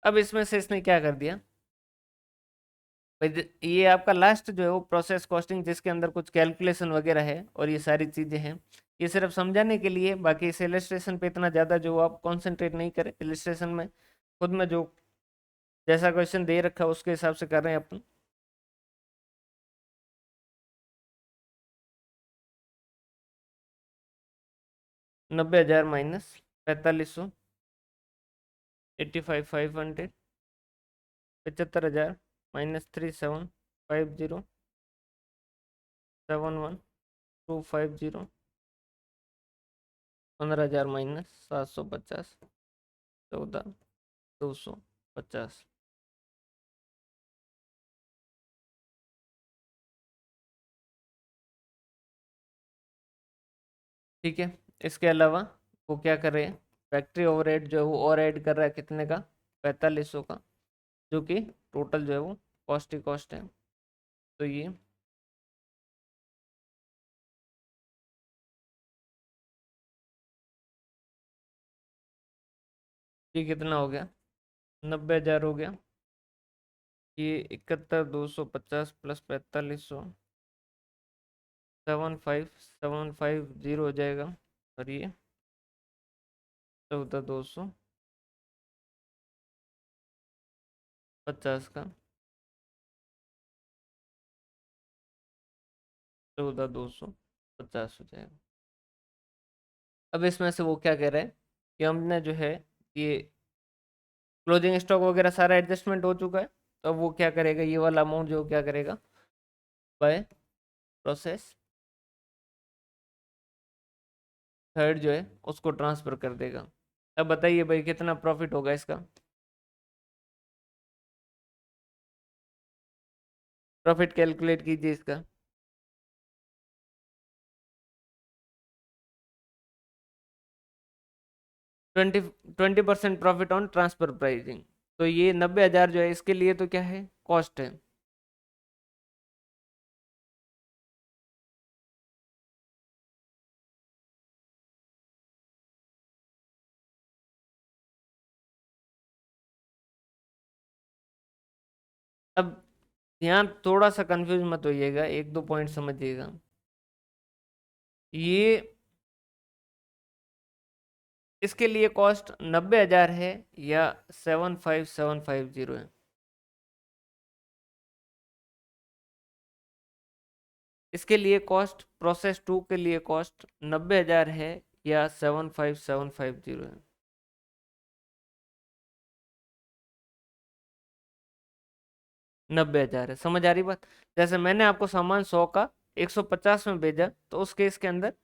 अब इसमें से इसने क्या कर दिया भाई, ये आपका लास्ट जो है वो प्रोसेस कॉस्टिंग, जिसके अंदर कुछ कैलकुलेशन वगैरह है और ये सारी चीज़ें हैं, ये सिर्फ समझाने के लिए। बाकी इस इलस्ट्रेशन पे इतना ज़्यादा जो आप कंसंट्रेट नहीं करें, इलस्ट्रेशन में खुद में जो जैसा क्वेश्चन दे रखा है उसके हिसाब से कर रहे हैं अपन। 90,000 माइनस 4500, 85,500, 75,000 माइनस 3750, 71,250, 15,000 माइनस 750, 14,250। ठीक है, इसके अलावा वो क्या कर रहे हैं, फैक्ट्री ओवरहेड जो है वो और ऐड कर रहा है कितने का, 4500 का, जो कि टोटल जो है वो कॉस्ट ही कॉस्ट है। तो ये ये कितना हो गया, 90,000 हो गया। ये 71,250 प्लस 4500, 75,750 हो जाएगा। और ये 14,250 का 14,250 हो जाएगा। अब इसमें से वो क्या कह रहे हैं कि हमने जो है ये क्लोजिंग स्टॉक वगैरह सारा एडजस्टमेंट हो चुका है, तो अब वो क्या करेगा, ये वाला अमाउंट जो क्या करेगा, बाय प्रोसेस थर्ड जो है उसको ट्रांसफर कर देगा। अब बताइए भाई कितना प्रॉफिट होगा इसका। प्रॉफिट कैलकुलेट कीजिए इसका। 20% प्रॉफिट ऑन ट्रांसफर प्राइसिंग। तो ये 90,000 जो है इसके लिए तो क्या है, कॉस्ट है। अब यहाँ थोड़ा सा कंफ्यूज मत होइएगा, एक दो पॉइंट समझिएगा। ये इसके लिए कॉस्ट 90,000 है या 75,750 है। इसके लिए कॉस्ट, प्रोसेस 2 के लिए कॉस्ट 90,000 है या 75,750 है। 90,000 है, समझ आ रही बात। जैसे मैंने आपको सामान 100 का 150 में भेजा, तो उस केस के अंदर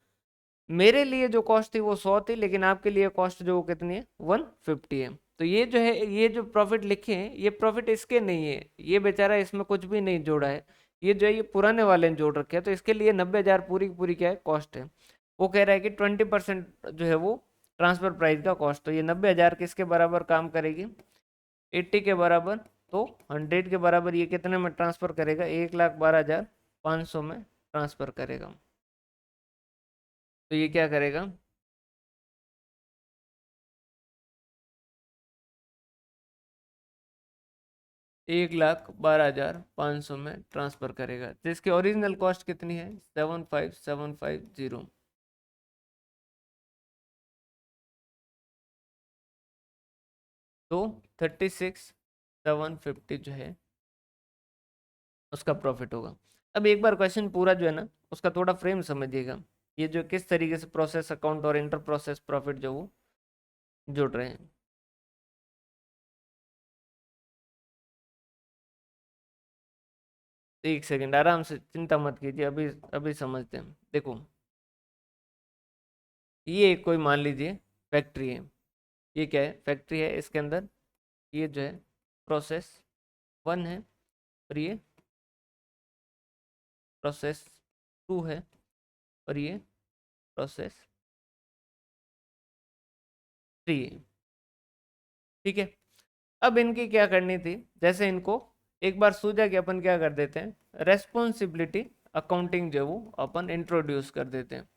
मेरे लिए जो कॉस्ट थी वो 100 थी, लेकिन आपके लिए कॉस्ट जो वो कितनी है, 150 है। तो ये जो है, ये जो प्रॉफिट लिखे हैं ये प्रॉफिट इसके नहीं है, ये बेचारा इसमें कुछ भी नहीं जोड़ा है। ये जो है ये पुराने वाले ने जोड़ रखे हैं, तो इसके लिए 90,000 पूरी की पूरी क्या है, कॉस्ट है। वो कह रहा है कि 20% जो है वो ट्रांसफर प्राइस का कॉस्ट। तो ये 90,000 किसके बराबर काम करेगी, 80 के बराबर। तो 100 के बराबर ये कितने में ट्रांसफर करेगा, 1,12,500 में ट्रांसफर करेगा। तो ये क्या करेगा, 1,12,500 में ट्रांसफर करेगा, जिसकी ओरिजिनल कॉस्ट कितनी है, 75,750। तो 36,750 जो है उसका प्रॉफिट होगा। अब एक बार क्वेश्चन पूरा जो है ना उसका थोड़ा फ्रेम समझिएगा, ये जो किस तरीके से प्रोसेस अकाउंट और इंटर प्रोसेस प्रॉफिट जो वो जुड़ रहे हैं। एक सेकंड आराम से, चिंता मत कीजिए, अभी अभी समझते हैं। देखो, ये कोई मान लीजिए फैक्ट्री है। ये क्या है, फैक्ट्री है। इसके अंदर ये जो है प्रोसेस 1 है, और ये प्रोसेस 2 है, और ये प्रोसेस 3 है। ठीक है। अब इनकी क्या करनी थी, जैसे इनको एक बार सूझा कि अपन क्या कर देते हैं, रेस्पॉन्सिबिलिटी अकाउंटिंग जो वो अपन इंट्रोड्यूस कर देते हैं।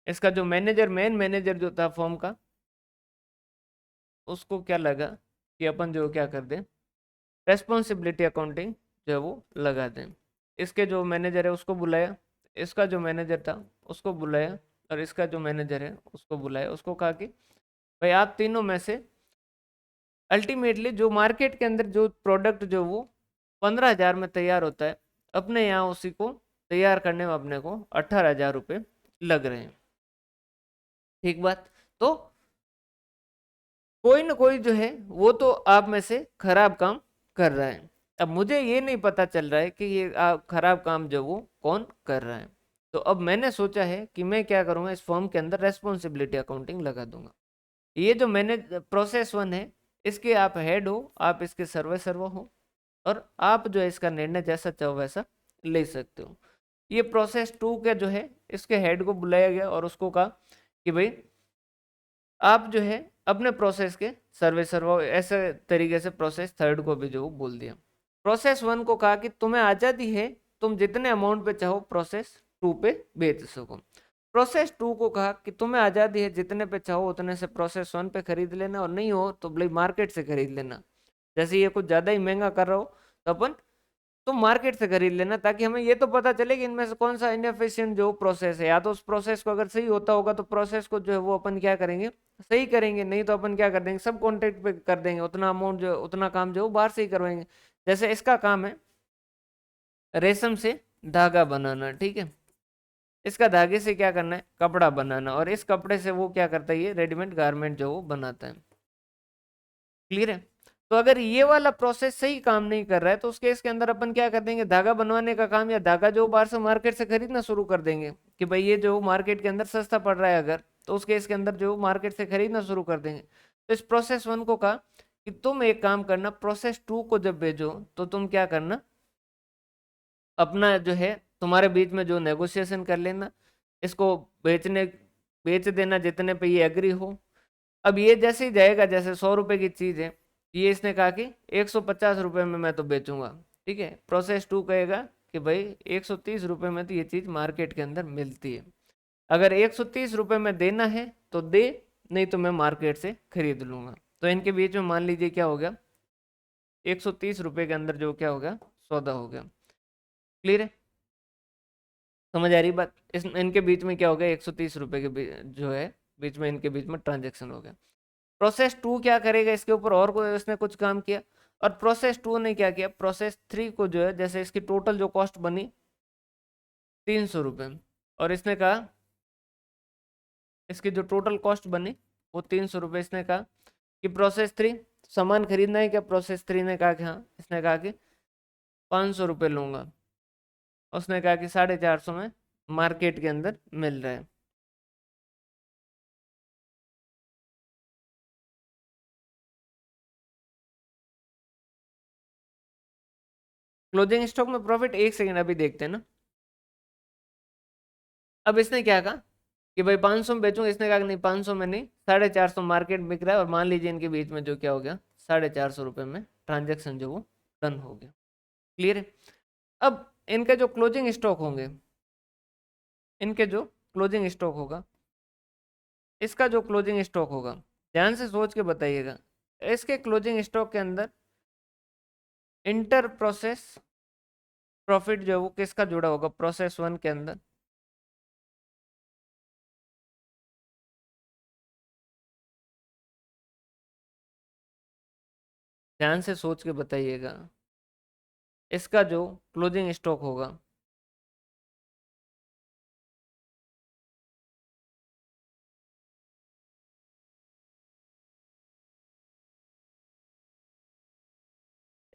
इसका जो मैनेजर, मेन मैनेजर जो था फॉर्म का, उसको क्या लगा कि अपन जो क्या कर दें, रेस्पॉन्सिबिलिटी अकाउंटिंग जो है वो लगा दें। इसके जो मैनेजर है उसको बुलाया, इसका जो मैनेजर था उसको बुलाया, और इसका जो मैनेजर है उसको बुलाया। उसको कहा कि भाई आप तीनों में से अल्टीमेटली जो मार्केट के अंदर जो प्रोडक्ट जो वो 15,000 में तैयार होता है, अपने यहाँ उसी को तैयार करने में अपने को 18,000 रुपये लग रहे हैं। ठीक बात। तो कोई ना कोई जो है वो तो आप में से खराब काम कर रहा है। अब मुझे ये नहीं पता चल रहा है कि ये खराब काम जो वो कौन कर रहा है। तो अब मैंने सोचा है कि मैं क्या करूँगा, इस फॉर्म के अंदर रेस्पॉन्सिबिलिटी अकाउंटिंग लगा दूंगा। ये जो मैंने प्रोसेस 1 है, इसके आप हेड हो, आप इसके सर्वे सर्वर हो, और आप जो है इसका निर्णय जैसा चाहो वैसा ले सकते हो। ये प्रोसेस 2 के जो है इसके हेड को बुलाया गया और उसको कहा कि भाई आप जो है अपने प्रोसेस के सर्वे सर्वो, ऐसे तरीके से प्रोसेस थर्ड को भी जो बोल दिया। प्रोसेस 1 को कहा कि तुम्हें आज़ादी है, तुम जितने अमाउंट पे चाहो प्रोसेस 2 पे बेच सको। प्रोसेस टू को कहा कि तुम्हें आजादी है, जितने पे चाहो उतने से प्रोसेस वन पे खरीद लेना, और नहीं हो तो भाई मार्केट से खरीद लेना। जैसे ये कुछ ज्यादा ही महंगा कर रहा हो तो अपन तुम मार्केट से खरीद लेना, ताकि हमें ये तो पता चले कि इनमें से कौन सा इनएफिशिएंट जो प्रोसेस है। या तो उस प्रोसेस को अगर सही होता होगा तो प्रोसेस को जो है वो अपन क्या करेंगे, सही करेंगे, नहीं तो अपन क्या कर देंगे, सब कॉन्ट्रैक्ट पे कर देंगे, उतना अमाउंट जो उतना काम जो बाहर से ही करवाएंगे। जैसे इसका काम है रेशम से धागा बनाना, ठीक है, इसका धागे से क्या करना है, कपड़ा बनाना, और इस कपड़े से वो क्या करता है, ये रेडीमेड गारमेंट जो वो बनाता है। क्लियर है। तो अगर ये वाला प्रोसेस सही काम नहीं कर रहा है तो उस केस के अंदर अपन क्या कर देंगे, धागा बनवाने का काम या धागा जो बाहर से मार्केट से खरीदना शुरू कर देंगे कि भाई ये जो मार्केट के अंदर सस्ता पड़ रहा है अगर, तो उस केस के अंदर जो मार्केट से खरीदना शुरू कर देंगे। तो इस प्रोसेस वन को कहा कि तुम एक काम करना, प्रोसेस टू को जब भेजो तो तुम क्या करना, अपना जो है तुम्हारे बीच में जो नेगोशिएशन कर लेना, इसको बेच देना जितने पे ये एग्री हो। अब ये जैसे ही जाएगा, जैसे 100 रुपए की चीज है, ये इसने कहा कि 150 रुपए में मैं तो बेचूंगा, ठीक है, प्रोसेस टू कहेगा कि भाई 130 रुपए में तो ये चीज मार्केट के अंदर मिलती है, अगर 130 रुपए में देना है तो दे, नहीं तो मैं मार्केट से खरीद लूंगा। तो इनके बीच में मान लीजिए क्या हो गया, 130 रुपए के अंदर जो क्या हो गया, सौदा हो गया। क्लियर है, समझ आ रही बात। इस इनके बीच में क्या हो गया, 130 रुपए के जो है बीच में, इनके बीच में ट्रांजेक्शन हो गया। प्रोसेस टू क्या करेगा, इसके ऊपर और कोई उसने कुछ काम किया, और प्रोसेस टू ने क्या किया, प्रोसेस थ्री को जो है, जैसे इसकी टोटल जो कॉस्ट बनी 300 रुपये, और इसने कहा इसकी जो टोटल कॉस्ट बनी वो 300 रुपये, इसने कहा कि प्रोसेस थ्री सामान खरीदना है क्या, प्रोसेस थ्री ने कहा कि हाँ, इसने कहा कि 500 रुपये लूंगा, उसने कहा कि 450 में मार्केट के अंदर मिल रहा है। क्लोजिंग स्टॉक में प्रॉफिट, एक सेकेंड अभी देखते हैं ना। अब इसने क्या कहा कि भाई 500 में बेचूंगा, इसने कहा कि नहीं 500 में नहीं, 450 मार्केट बिक रहा है, और मान लीजिए इनके बीच में जो क्या हो गया, 450 रुपये में ट्रांजेक्शन जो वो डन हो गया। क्लियर है। अब इनके जो क्लोजिंग स्टॉक होंगे, इनके जो क्लोजिंग स्टॉक होगा, इसका जो क्लोजिंग स्टॉक होगा, ध्यान से सोच के बताइएगा, इसके क्लोजिंग स्टॉक के अंदर इंटर प्रोसेस प्रॉफिट जो है वो किसका जुड़ा होगा, प्रोसेस वन के अंदर, ध्यान से सोच के बताइएगा, इसका जो क्लोजिंग स्टॉक होगा,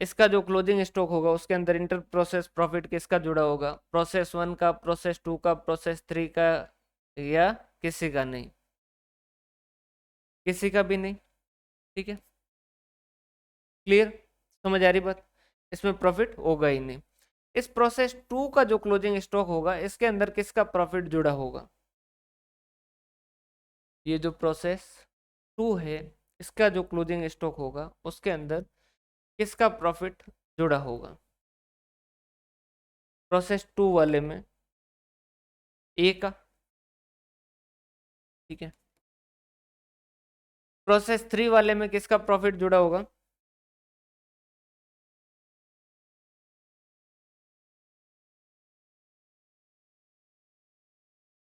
इसका जो क्लोजिंग स्टॉक होगा उसके अंदर इंटर प्रोसेस प्रॉफिट किसका जुड़ा होगा, प्रोसेस वन का, प्रोसेस टू का, प्रोसेस थ्री का, या किसी का नहीं, किसी का भी नहीं। ठीक है, क्लियर, समझ आ रही बात, इसमें प्रॉफिट होगा ही नहीं। इस प्रोसेस टू का जो क्लोजिंग स्टॉक होगा, इसके अंदर किसका प्रॉफिट जुड़ा होगा, ये जो प्रोसेस टू है इसका जो क्लोजिंग स्टॉक होगा उसके अंदर किसका प्रॉफिट जुड़ा होगा, प्रोसेस टू वाले में ए का, ठीक है, प्रोसेस थ्री वाले में किसका प्रॉफिट जुड़ा होगा,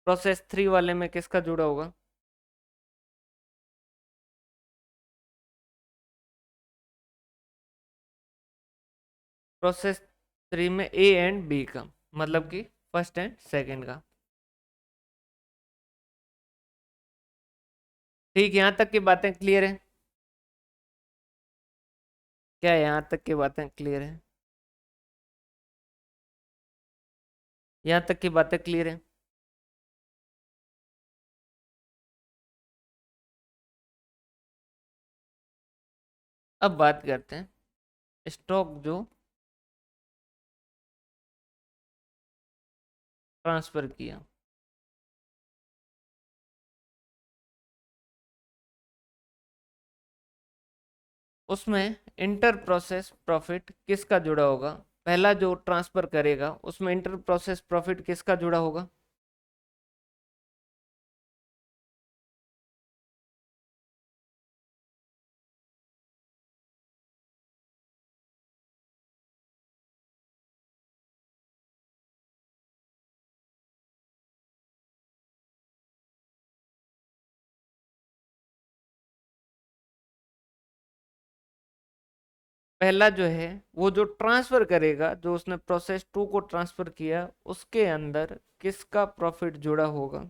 प्रोसेस थ्री वाले में किसका जुड़ा होगा, प्रोसेस थ्री में ए एंड बी का, मतलब कि फर्स्ट एंड सेकंड का। ठीक, यहाँ तक की बातें क्लियर है, क्या यहाँ तक की बातें क्लियर है, यहाँ तक की बातें क्लियर है। अब बात करते हैं स्टॉक जो ट्रांसफर किया, उसमें इंटर प्रोसेस प्रॉफिट किसका जुड़ा होगा, पहला जो ट्रांसफर करेगा उसमें इंटर प्रोसेस प्रॉफिट किसका जुड़ा होगा, पहला जो है वो जो ट्रांसफर करेगा, जो उसने प्रोसेस टू को ट्रांसफर किया उसके अंदर किसका प्रॉफिट जुड़ा होगा,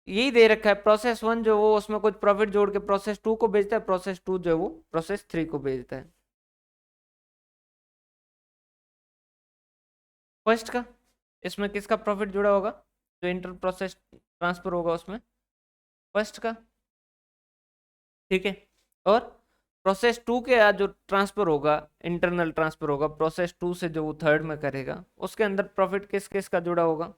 यही दे रखा है। प्रोसेस वन जो वो उसमें कुछ प्रॉफिट जोड़ के प्रोसेस टू को भेजता है, प्रोसेस टू जो है वो प्रोसेस थ्री को भेजता है। फर्स्ट का, इसमें किसका प्रॉफिट जुड़ा होगा, जो इंटर प्रोसेस ट्रांसफर होगा उसमें फर्स्ट का, ठीक है। और प्रोसेस टू के आज जो ट्रांसफर होगा, इंटरनल ट्रांसफर होगा प्रोसेस टू से, जो वो थर्ड में करेगा उसके अंदर प्रॉफिट किस किस का जुड़ा होगा।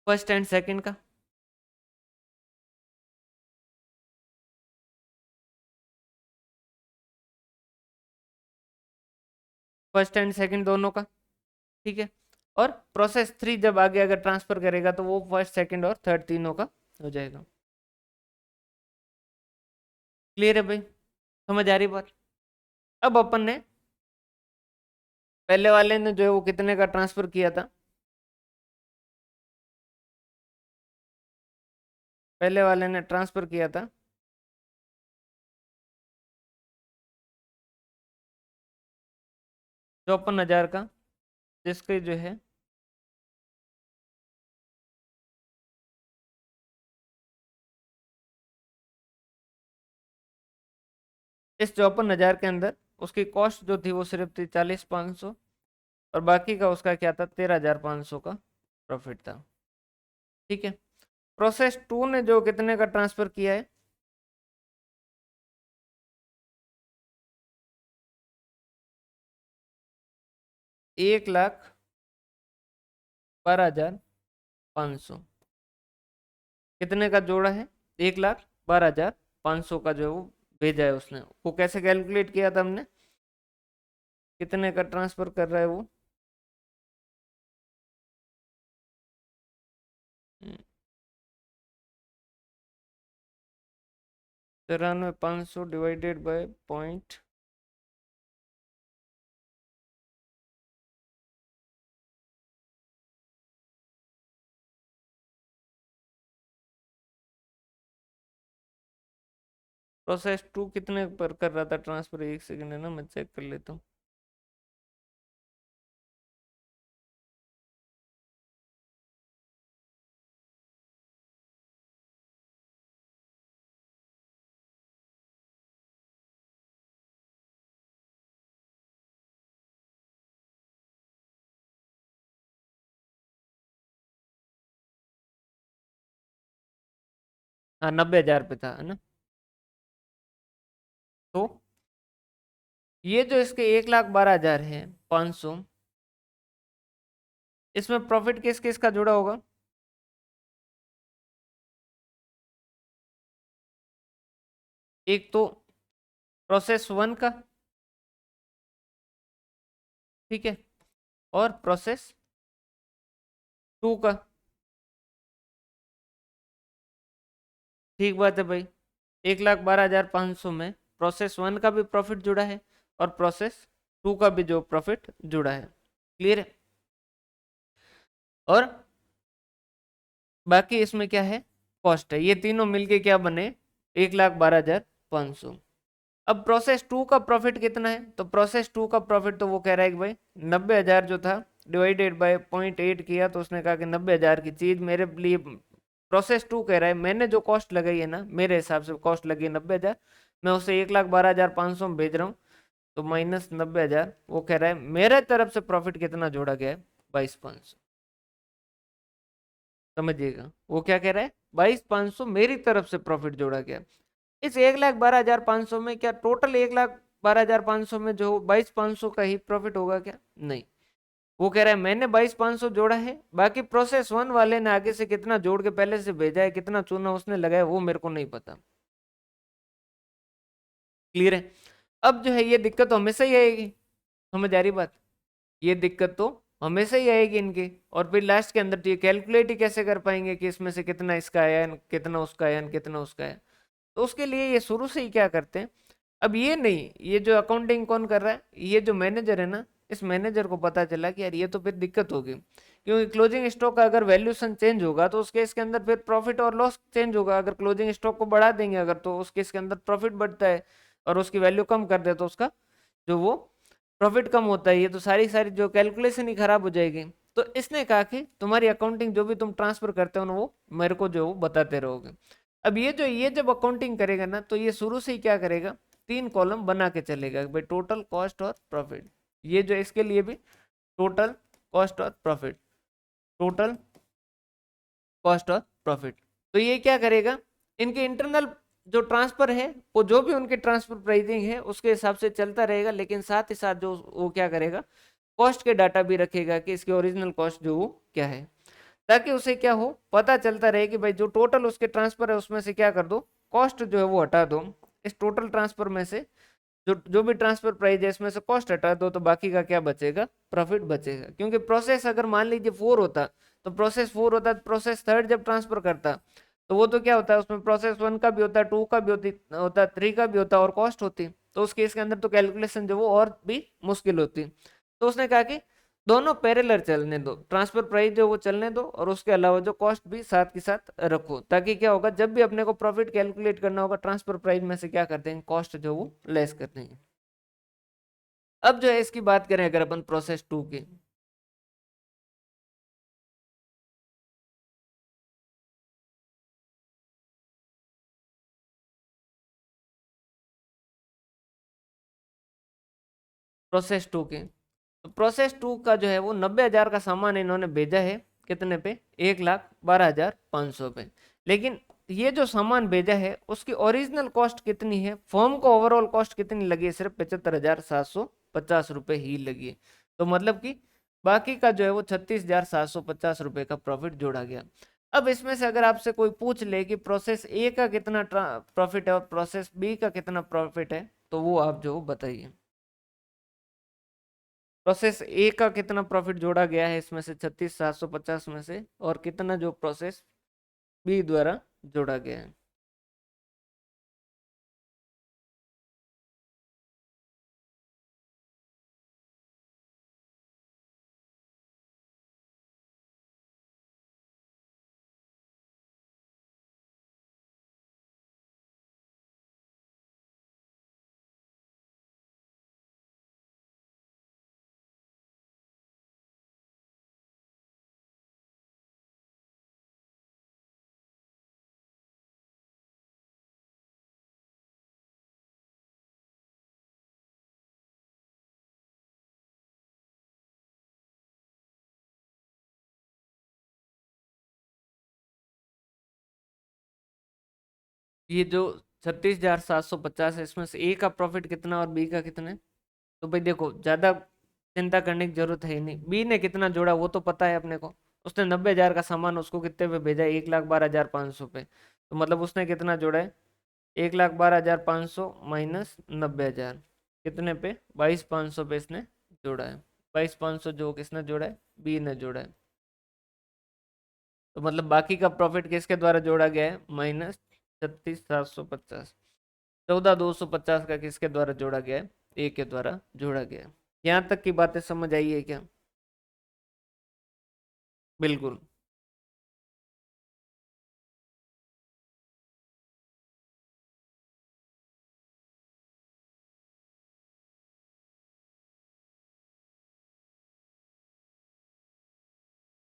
फर्स्ट एंड सेकंड का, फर्स्ट एंड सेकंड दोनों का, ठीक है। और प्रोसेस थ्री जब आगे अगर ट्रांसफर करेगा तो वो फर्स्ट सेकंड और थर्ड तीनों का हो जाएगा। क्लियर है भाई, समझ आ रही बात। अब अपन ने पहले वाले ने जो है वो कितने का ट्रांसफर किया था, पहले वाले ने ट्रांसफर किया था 54,000 का, जिसके जो है इस 54,000 के अंदर उसकी कॉस्ट जो थी वो सिर्फ थी 40,500, और बाकी का उसका क्या था 13,500 का प्रॉफिट था, ठीक है। प्रोसेस टू ने जो कितने का ट्रांसफर किया है, 1,12,500, कितने का जोड़ा है, 1,12,500 का जो है वो भेजा है उसने। वो कैसे कैलकुलेट किया था हमने, कितने का ट्रांसफर कर रहा है वो, 93,500 divided by point, process two कितने पर कर रहा था ट्रांसफर, एक सेकंड है ना मैं चेक कर लेता हूँ। हाँ 90,000 पे था, है ना। तो ये जो इसके 1,12,500, इसमें प्रॉफिट किस किस का जुड़ा होगा, एक तो प्रोसेस वन का, ठीक है, और प्रोसेस टू का, ठीक बात है भाई। 1,12,500 में प्रोसेस वन का भी प्रॉफिट जुड़ा है और प्रोसेस टू का भी जो प्रॉफिट जुड़ा है, क्लियर है। और बाकी इसमें क्या है, कॉस्ट है, ये तीनों मिलके क्या बने, 1,12,500। अब प्रोसेस टू का प्रॉफिट कितना है, तो प्रोसेस टू का प्रॉफिट तो वो कह रहा है कि भाई 90,000 जो था डिवाइडेड बाय 0.8 किया, तो उसने कहा कि 90,000 की चीज मेरे लिए, प्रोसेस टू कह रहा है मैंने जो कॉस्ट लगाई है ना, मेरे हिसाब से कॉस्ट लगी है 90,000, मैं उसे 1,12,500 में भेज रहा हूँ, तो माइनस 90,000, वो कह रहा है मेरे तरफ से प्रॉफिट कितना जोड़ा गया है, 22,500। समझिएगा वो क्या कह रहा है, 22,500 मेरी तरफ से प्रॉफिट जोड़ा गया। इस 1,12,500 में क्या टोटल 1,12,500 में जो 22,500 का ही प्रॉफिट होगा क्या, नहीं। वो कह रहा है मैंने 22,500 जोड़ा है, बाकी प्रोसेस वन वाले ने आगे से कितना जोड़ के पहले से भेजा है, कितना चूना उसने लगाया वो मेरे को नहीं पता, क्लियर है। अब जो है ये दिक्कत तो हमेशा ही आएगी, समझ आ रही बात, ये दिक्कत तो हमेशा ही आएगी इनकी। और फिर लास्ट के अंदर तो ये कैलकुलेट ही कैसे कर पाएंगे कि इसमें से कितना इसका आया, कितना उसका आया, कितना उसका आया। तो उसके लिए ये शुरू से ही क्या करते हैं, अब ये नहीं, ये जो अकाउंटिंग कौन कर रहा है, ये जो मैनेजर है ना, इस मैनेजर को पता चला कि यार ये तो फिर दिक्कत होगी, क्योंकि क्लोजिंग स्टॉक का अगर वैल्यूएशन चेंज होगा तो उस केस के अंदर फिर प्रॉफिट और लॉस चेंज होगा। अगर क्लोजिंग स्टॉक को बढ़ा देंगे अगर, तो उस केस के अंदर प्रॉफिट बढ़ता है, और उसकी वैल्यू कम कर दे तो उसका जो वो प्रॉफिट कम होता है। ये तो सारी सारी जो कैलकुलेशन ही खराब हो जाएगी। तो इसने कहा कि तुम्हारी अकाउंटिंग जो भी तुम ट्रांसफर करते हो ना, वो मेरे को जो वो बताते रहोगे। अब ये जब अकाउंटिंग करेगा ना, तो ये शुरू से ही क्या करेगा, 3 कॉलम बना के चलेगा भाई, टोटल कॉस्ट और प्रॉफिट। ये जो इसके लिए भी टोटल कॉस्ट और प्रॉफिट, टोटल कॉस्ट और प्रॉफिट। तो ये क्या करेगा, इनके इंटरनल जो ट्रांसफर है, वो जो भी उनके ट्रांसफर प्राइसिंग है उसके हिसाब से चलता रहेगा, लेकिन साथ ही साथ जो वो क्या करेगा, कॉस्ट के डाटा भी रखेगा कि इसकी ओरिजिनल कॉस्ट जो वो क्या है, ताकि उसे क्या हो, पता चलता रहे कि भाई जो टोटल उसके ट्रांसफर है उसमें से क्या कर दो, कॉस्ट जो है वो हटा दो। इस टोटल ट्रांसफर में से जो जो भी ट्रांसफर प्राइस है इसमें से कॉस्ट हटा दो, तो बाकी का क्या बचेगा, प्रॉफिट बचेगा। क्योंकि प्रोसेस अगर मान लीजिए 4 होता, तो प्रोसेस 4 होता, प्रोसेस थर्ड जब ट्रांसफर करता, तो वो तो क्या होता है, उसमें प्रोसेस 1 का भी होता है, 2 का भी होता, 3 का भी होता और कॉस्ट होती। तो उस केस के अंदर तो कैलकुलेशन जो वो और भी मुश्किल होती। तो उसने कहा कि दोनों पैरेलल चलने दो, ट्रांसफर प्राइस जो वो चलने दो, और उसके अलावा जो कॉस्ट भी साथ के साथ रखो, ताकि क्या होगा, जब भी अपने को प्रॉफिट कैलकुलेट करना होगा, ट्रांसफर प्राइस में से क्या करते हैं, कॉस्ट जो वो लेस करते हैं। अब जो है इसकी बात करें अगर अपन प्रोसेस 2 की, तो प्रोसेस 2 का जो है वो 90,000 का सामान इन्होंने भेजा है, कितने पे, 1,12,500 पे। लेकिन ये जो सामान भेजा है उसकी ओरिजिनल कॉस्ट कितनी है, फर्म को ओवरऑल कॉस्ट कितनी लगी है, सिर्फ 75,750 रुपये ही लगी है। तो मतलब कि बाकी का जो है वो 36,750 रुपये का प्रॉफिट जोड़ा गया। अब इसमें से अगर आपसे कोई पूछ ले कि प्रोसेस ए का कितना प्रॉफिट है और प्रोसेस बी का कितना प्रॉफिट है, तो वो आप जो बताइए। प्रोसेस ए का कितना प्रॉफिट जोड़ा गया है इसमें से 36,750 में से, और कितना जो प्रोसेस बी द्वारा जोड़ा गया है। ये जो 36,750 है, इसमें से ए का प्रॉफिट कितना और बी का कितना है। तो भाई देखो, ज्यादा चिंता करने की जरूरत है ही नहीं, बी ने कितना जोड़ा वो तो पता है अपने को। उसने 90,000 का सामान उसको कितने पे भेजा है, 1,12,500 पे। तो मतलब उसने कितना जोड़ा है, 1,12,500 माइनस 90,000, कितने पे, 22,500 पे इसने जोड़ा है। 22,500 जो किसने जोड़ा है, बी ने जोड़ा है। तो मतलब बाकी का प्रॉफिट किसके द्वारा जोड़ा गया है, -36,750। 14,250 का किसके द्वारा जोड़ा गया है, ए के द्वारा जोड़ा गया है। यहाँ तक की बातें समझ आई है क्या। बिल्कुल।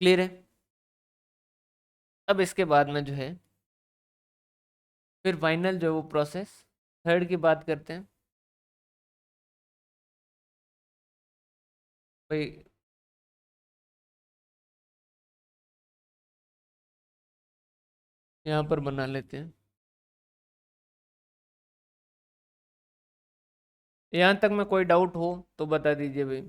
क्लियर है। अब इसके बाद में जो है फिर फाइनल जो वो प्रोसेस थर्ड की बात करते हैं। भाई यहाँ पर बना लेते हैं। यहाँ तक में कोई डाउट हो तो बता दीजिए भाई।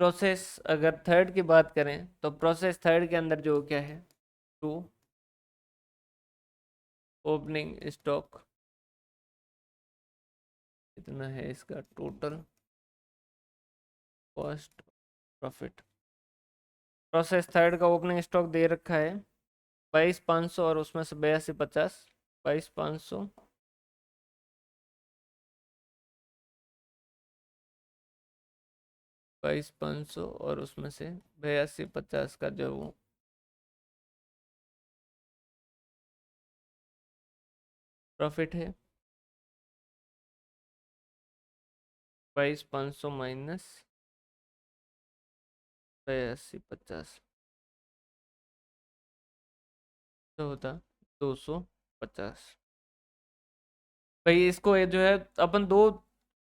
प्रोसेस अगर थर्ड की बात करें, तो प्रोसेस थर्ड के अंदर जो क्या है, टू ओपनिंग स्टॉक कितना है इसका total, cost profit. Process third का ओपनिंग स्टॉक दे रखा है 22,500 और उसमें से 82,50। 22,500 22,500 और उसमें से 82,50 का जो वो प्रॉफिट है। 22,500 माइनस 82,50 तो होता 250। भाई इसको ये जो है अपन दो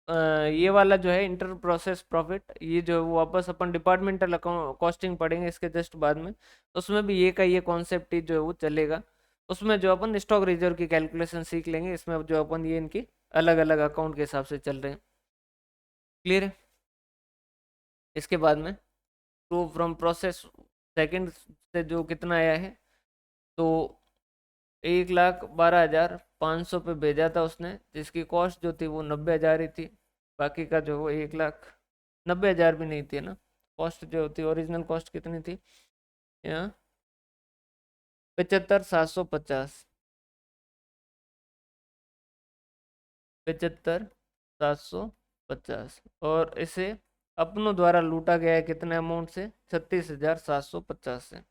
ये वाला जो है इंटर प्रोसेस प्रॉफिट, ये जो है वो वापस अपन डिपार्टमेंटल अकाउंट कॉस्टिंग पढ़ेंगे इसके जस्ट बाद में। उसमें भी ये का ये कॉन्सेप्ट ही जो है वो चलेगा। उसमें जो अपन स्टॉक रिजर्व की कैलकुलेशन सीख लेंगे, इसमें जो अपन ये इनकी अलग अलग अकाउंट के हिसाब से चल रहे हैं। क्लियर है। इसके बाद में तो फ्रॉम प्रोसेस सेकंड से जो कितना आया है, तो 1,12,500 पे भेजा था उसने, जिसकी कॉस्ट जो थी वो 90,000 ही थी। बाकी का जो वो 1,90,000 भी नहीं थी ना। कॉस्ट जो थी ओरिजिनल कॉस्ट कितनी थी यहाँ, 75,750। 75,750 और इसे अपनों द्वारा लूटा गया है कितने अमाउंट से, 36,750 से।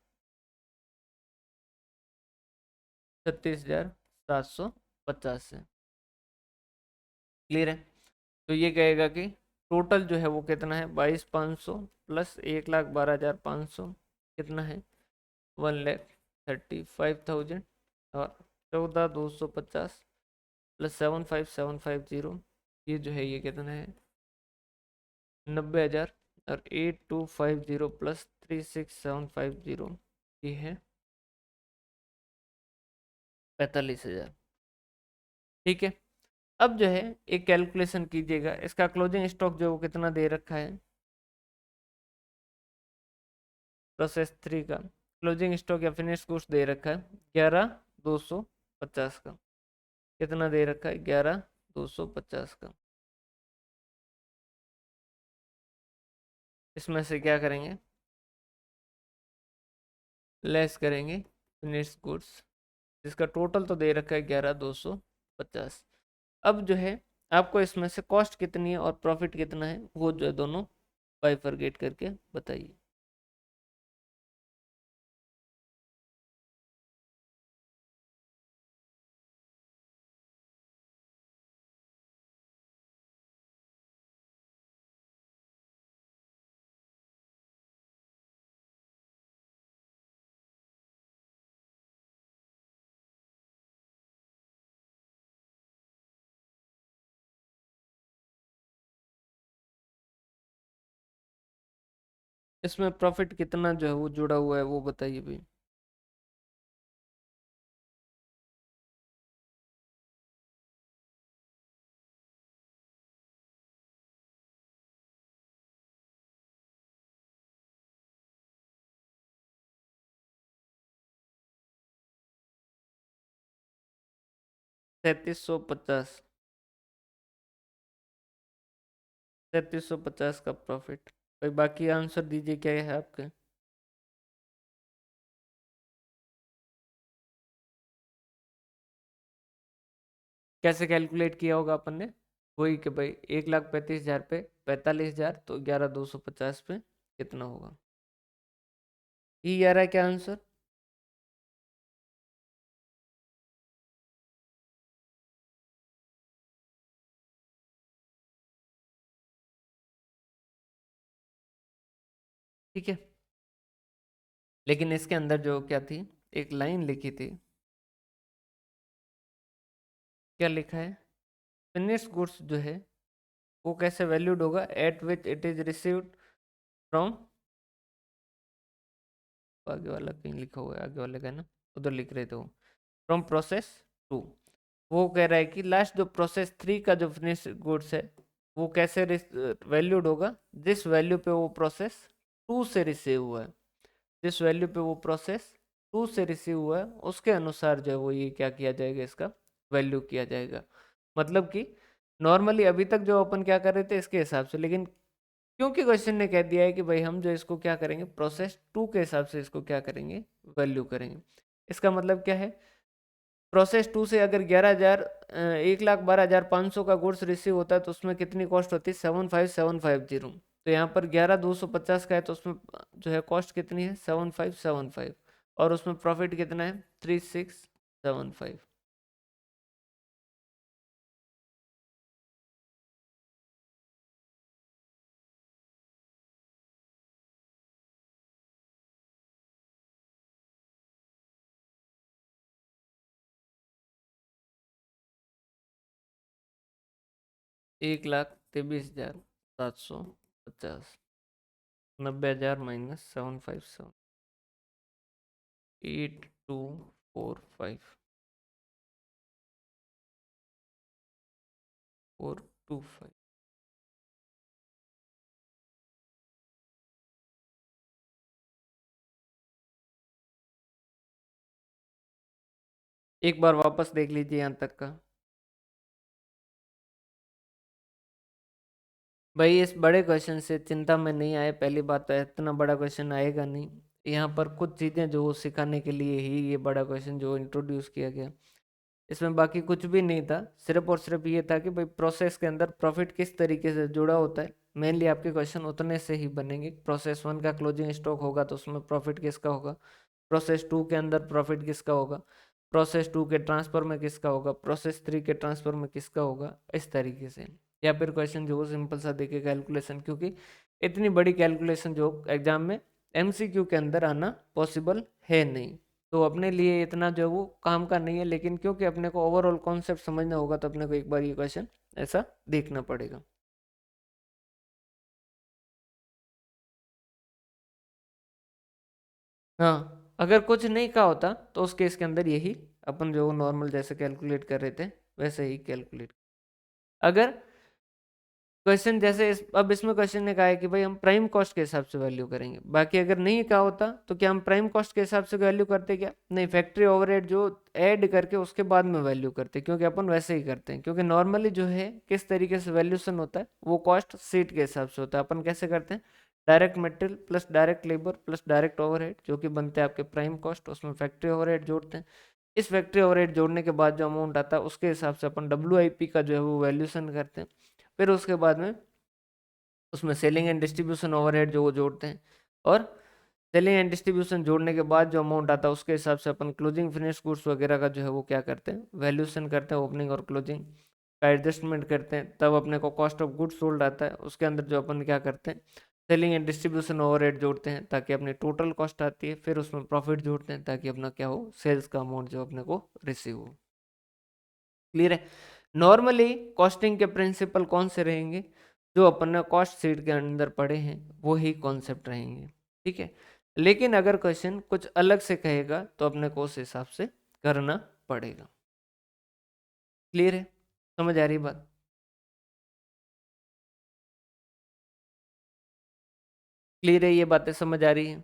36,750 से। क्लियर है। तो ये कहेगा कि टोटल जो है वो कितना है, 22,500 प्लस 1,12,500 कितना है, 1,35,000 और 14,250 प्लस 75,750, ये जो है ये कितना है 90,000 और 8,250 प्लस 36,750 ये है 45,000। ठीक है। अब जो है एक कैलकुलेशन कीजिएगा, इसका क्लोजिंग स्टॉक जो वो कितना दे रखा है प्रोसेस थ्री का। क्लोजिंग स्टॉक या फिनिश गुड्स दे रखा है 11,250 का। कितना दे रखा है, 11,250 का। इसमें से क्या करेंगे, लेस करेंगे फिनिश गुड्स, जिसका टोटल तो दे रखा है 11,250। अब जो है आपको इसमें से कॉस्ट कितनी है और प्रॉफिट कितना है वो जो है दोनों बाइफरगेट करके बताइए। इसमें प्रॉफिट कितना जो है वो जुड़ा हुआ है वो बताइए भाई। 3,350। 3,350 का प्रॉफिट। भाई बाकी आंसर दीजिए क्या है आपके। कैसे कैलकुलेट किया होगा अपन ने, वही कि भाई 1,35,000 पे 45,000 तो 11,250 पे कितना होगा। ये आ रहा है क्या आंसर। ठीक है। लेकिन इसके अंदर जो क्या थी, एक लाइन लिखी थी, क्या लिखा है, फिनिश गुड्स जो है वो कैसे वैल्यूड होगा, eight which it is received from, आगे वाला कहीं लिखा हुआ है, आगे वाले का है ना, उधर लिख रहे थे वो, फ्रॉम प्रोसेस टू। वो कह रहा है कि लास्ट जो प्रोसेस थ्री का जो फिनिश गुड्स है वो कैसे वैल्यूड होगा, जिस वैल्यू पे वो प्रोसेस टू से रिसीव हुआ है, जिस वैल्यू पे वो प्रोसेस टू से रिसीव हुआ है उसके अनुसार जो है वो ये क्या किया जाएगा, इसका वैल्यू किया जाएगा। मतलब कि नॉर्मली अभी तक जो अपन क्या कर रहे थे इसके हिसाब से, लेकिन क्योंकि क्वेश्चन ने कह दिया है कि भाई हम जो इसको क्या करेंगे, प्रोसेस टू के हिसाब से इसको क्या करेंगे, वैल्यू करेंगे। इसका मतलब क्या है, प्रोसेस टू से अगर 11,000 1,12,500 का गुड्स रिसीव होता है तो उसमें कितनी कॉस्ट होती है, 75750। तो यहाँ पर 11,250 का है तो उसमें जो है कॉस्ट कितनी है, 7,575, और उसमें प्रॉफिट कितना है, 3,675। 1,23,750, 90,000 माइनस 757, 8245,425। एक बार वापस देख लीजिए यहाँ तक का। भाई इस बड़े क्वेश्चन से चिंता में नहीं आए, पहली बात तो इतना बड़ा क्वेश्चन आएगा नहीं। यहाँ पर कुछ चीज़ें जो सिखाने के लिए ही ये बड़ा क्वेश्चन जो इंट्रोड्यूस किया गया, इसमें बाकी कुछ भी नहीं था, सिर्फ और सिर्फ ये था कि भाई प्रोसेस के अंदर प्रॉफिट किस तरीके से जुड़ा होता है। मेनली आपके क्वेश्चन उतने से ही बनेंगे। प्रोसेस वन का क्लोजिंग स्टॉक होगा तो उसमें प्रॉफिट किसका होगा, प्रोसेस टू के अंदर प्रॉफिट किसका होगा, प्रोसेस टू के ट्रांसफर में किसका होगा, प्रोसेस थ्री के ट्रांसफर में किसका होगा, इस तरीके से। या फिर क्वेश्चन जो सिंपल सा देके कैलकुलेशन, क्योंकि इतनी बड़ी कैलकुलेशन जो एग्जाम में एमसीक्यू के अंदर आना पॉसिबल है नहीं, तो अपने लिए इतना जो वो काम का नहीं है। लेकिन क्योंकि अपने को ओवरऑल कॉन्सेप्ट समझना होगा तो अपने को एक बार ये क्वेश्चन ऐसा देखना पड़ेगा। हाँ, अगर कुछ नहीं का होता तो उस केस के अंदर यही अपन जो नॉर्मल जैसे कैलकुलेट कर रहे थे वैसे ही कैलकुलेट। अगर क्वेश्चन जैसे अब इसमें क्वेश्चन ने कहा है कि भाई हम प्राइम कॉस्ट के हिसाब से वैल्यू करेंगे, बाकी अगर नहीं कहा होता तो क्या हम प्राइम कॉस्ट के हिसाब से वैल्यू करते, क्या नहीं, फैक्ट्री ओवरहेड जो ऐड करके उसके बाद में वैल्यू करते, क्योंकि अपन वैसे ही करते हैं। क्योंकि नॉर्मली जो है किस तरीके से वैल्यूशन होता है वो कॉस्ट सीट के हिसाब से होता है। अपन कैसे करते हैं, direct material plus direct labour plus direct overhead जो कि बनते हैं आपके प्राइम कॉस्ट, उसमें फैक्ट्री ओवरहेड जोड़ते हैं। इस फैक्ट्री ओवरहेड जोड़ने के बाद जो अमाउंट आता है उसके हिसाब से अपन WIP का जो है वो वैल्यूशन करते हैं। फिर उसके बाद में उसमें सेलिंग एंड डिस्ट्रीब्यूशन ओवरहेड जो वो जोड़ते हैं, और सेलिंग एंड डिस्ट्रीब्यूशन जोड़ने के बाद जो अमाउंट आता है उसके हिसाब से अपन क्लोजिंग फिनिश गुड्स वगैरह का जो है वो क्या करते हैं, वैल्यूशन करते हैं, ओपनिंग और क्लोजिंग का एडजस्टमेंट करते हैं। तब अपने को कॉस्ट ऑफ गुड्स सोल्ड आता है, उसके अंदर जो अपन क्या करते हैं, सेलिंग एंड डिस्ट्रीब्यूशन ओवरहेड जोड़ते हैं ताकि अपनी टोटल कॉस्ट आती है। फिर उसमें प्रॉफिट जोड़ते हैं ताकि अपना क्या हो, सेल्स का अमाउंट जो अपने को रिसीव हो। क्लियर है। नॉर्मली कॉस्टिंग के प्रिंसिपल कौन से रहेंगे, जो अपन ने कॉस्ट शीट के अंदर पढ़े हैं वो ही कॉन्सेप्ट रहेंगे। ठीक है, लेकिन अगर क्वेश्चन कुछ अलग से कहेगा तो अपने को उस हिसाब से करना पड़ेगा। क्लियर है, समझ आ रही बात। क्लियर है, ये बातें समझ आ रही है।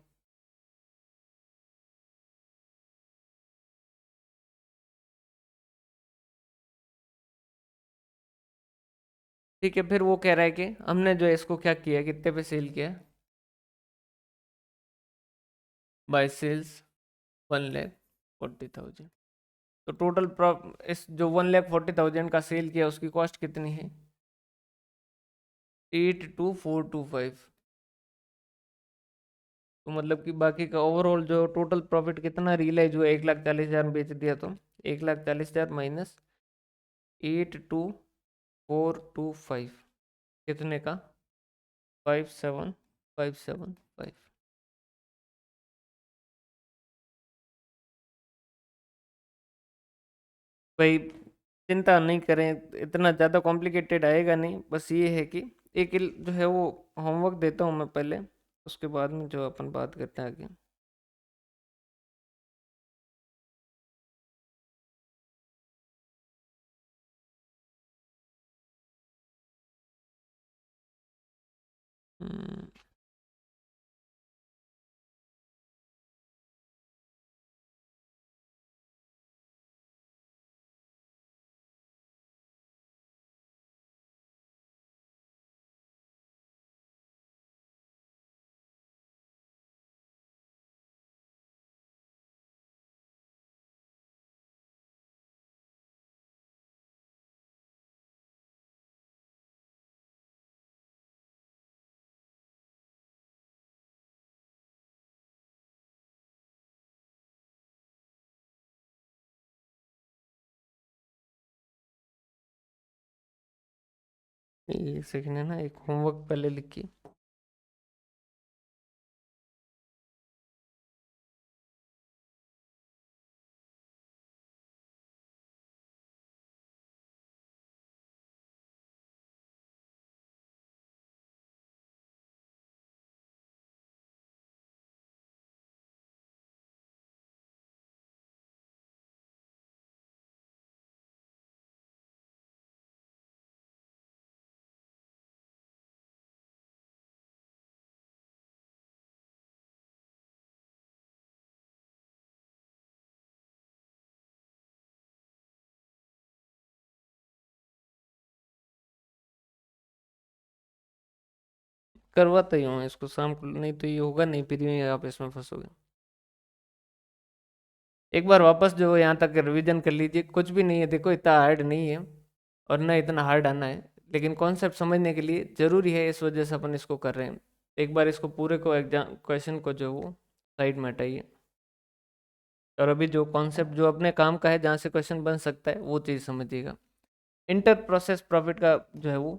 ठीक है, फिर वो कह रहा है कि हमने जो है इसको क्या किया, कितने पे सेल किया, बाय सेल्स 1,40,000। तो टोटल इस जो 1,40,000 का सेल किया उसकी कॉस्ट कितनी है, 82,425। तो मतलब कि बाकी का ओवरऑल जो टोटल प्रॉफिट कितना रियलाइज हुआ, 1,40,000 में बेच दिया तो 1,40,000 माइनस 82,425 कितने का, 57,575। भाई चिंता नहीं करें, इतना ज़्यादा कॉम्प्लिकेटेड आएगा नहीं, बस ये है कि एक जो है वो होमवर्क देता हूँ मैं पहले, उसके बाद में जो अपन बात करते हैं आगे। हम्म, एक सेकंड है ना, एक होमवर्क पहले लिखिए। करवाता ही हूँ इसको शाम को, नहीं तो ये होगा नहीं, फिर ये आप इसमें फंसोगे। एक बार वापस जो यहाँ तक रिवीजन कर लीजिए, कुछ भी नहीं है, देखो इतना हार्ड नहीं है और ना इतना हार्ड आना है, लेकिन कॉन्सेप्ट समझने के लिए जरूरी है, इस वजह से अपन इसको कर रहे हैं। एक बार इसको पूरे को एग्जाम क्वेश्चन को जो वो साइड में हटाइए, और अभी जो कॉन्सेप्ट जो अपने काम का है, जहाँ से क्वेश्चन बन सकता है, वो चीज़ समझिएगा। इंटर प्रोसेस प्रॉफिट का जो है वो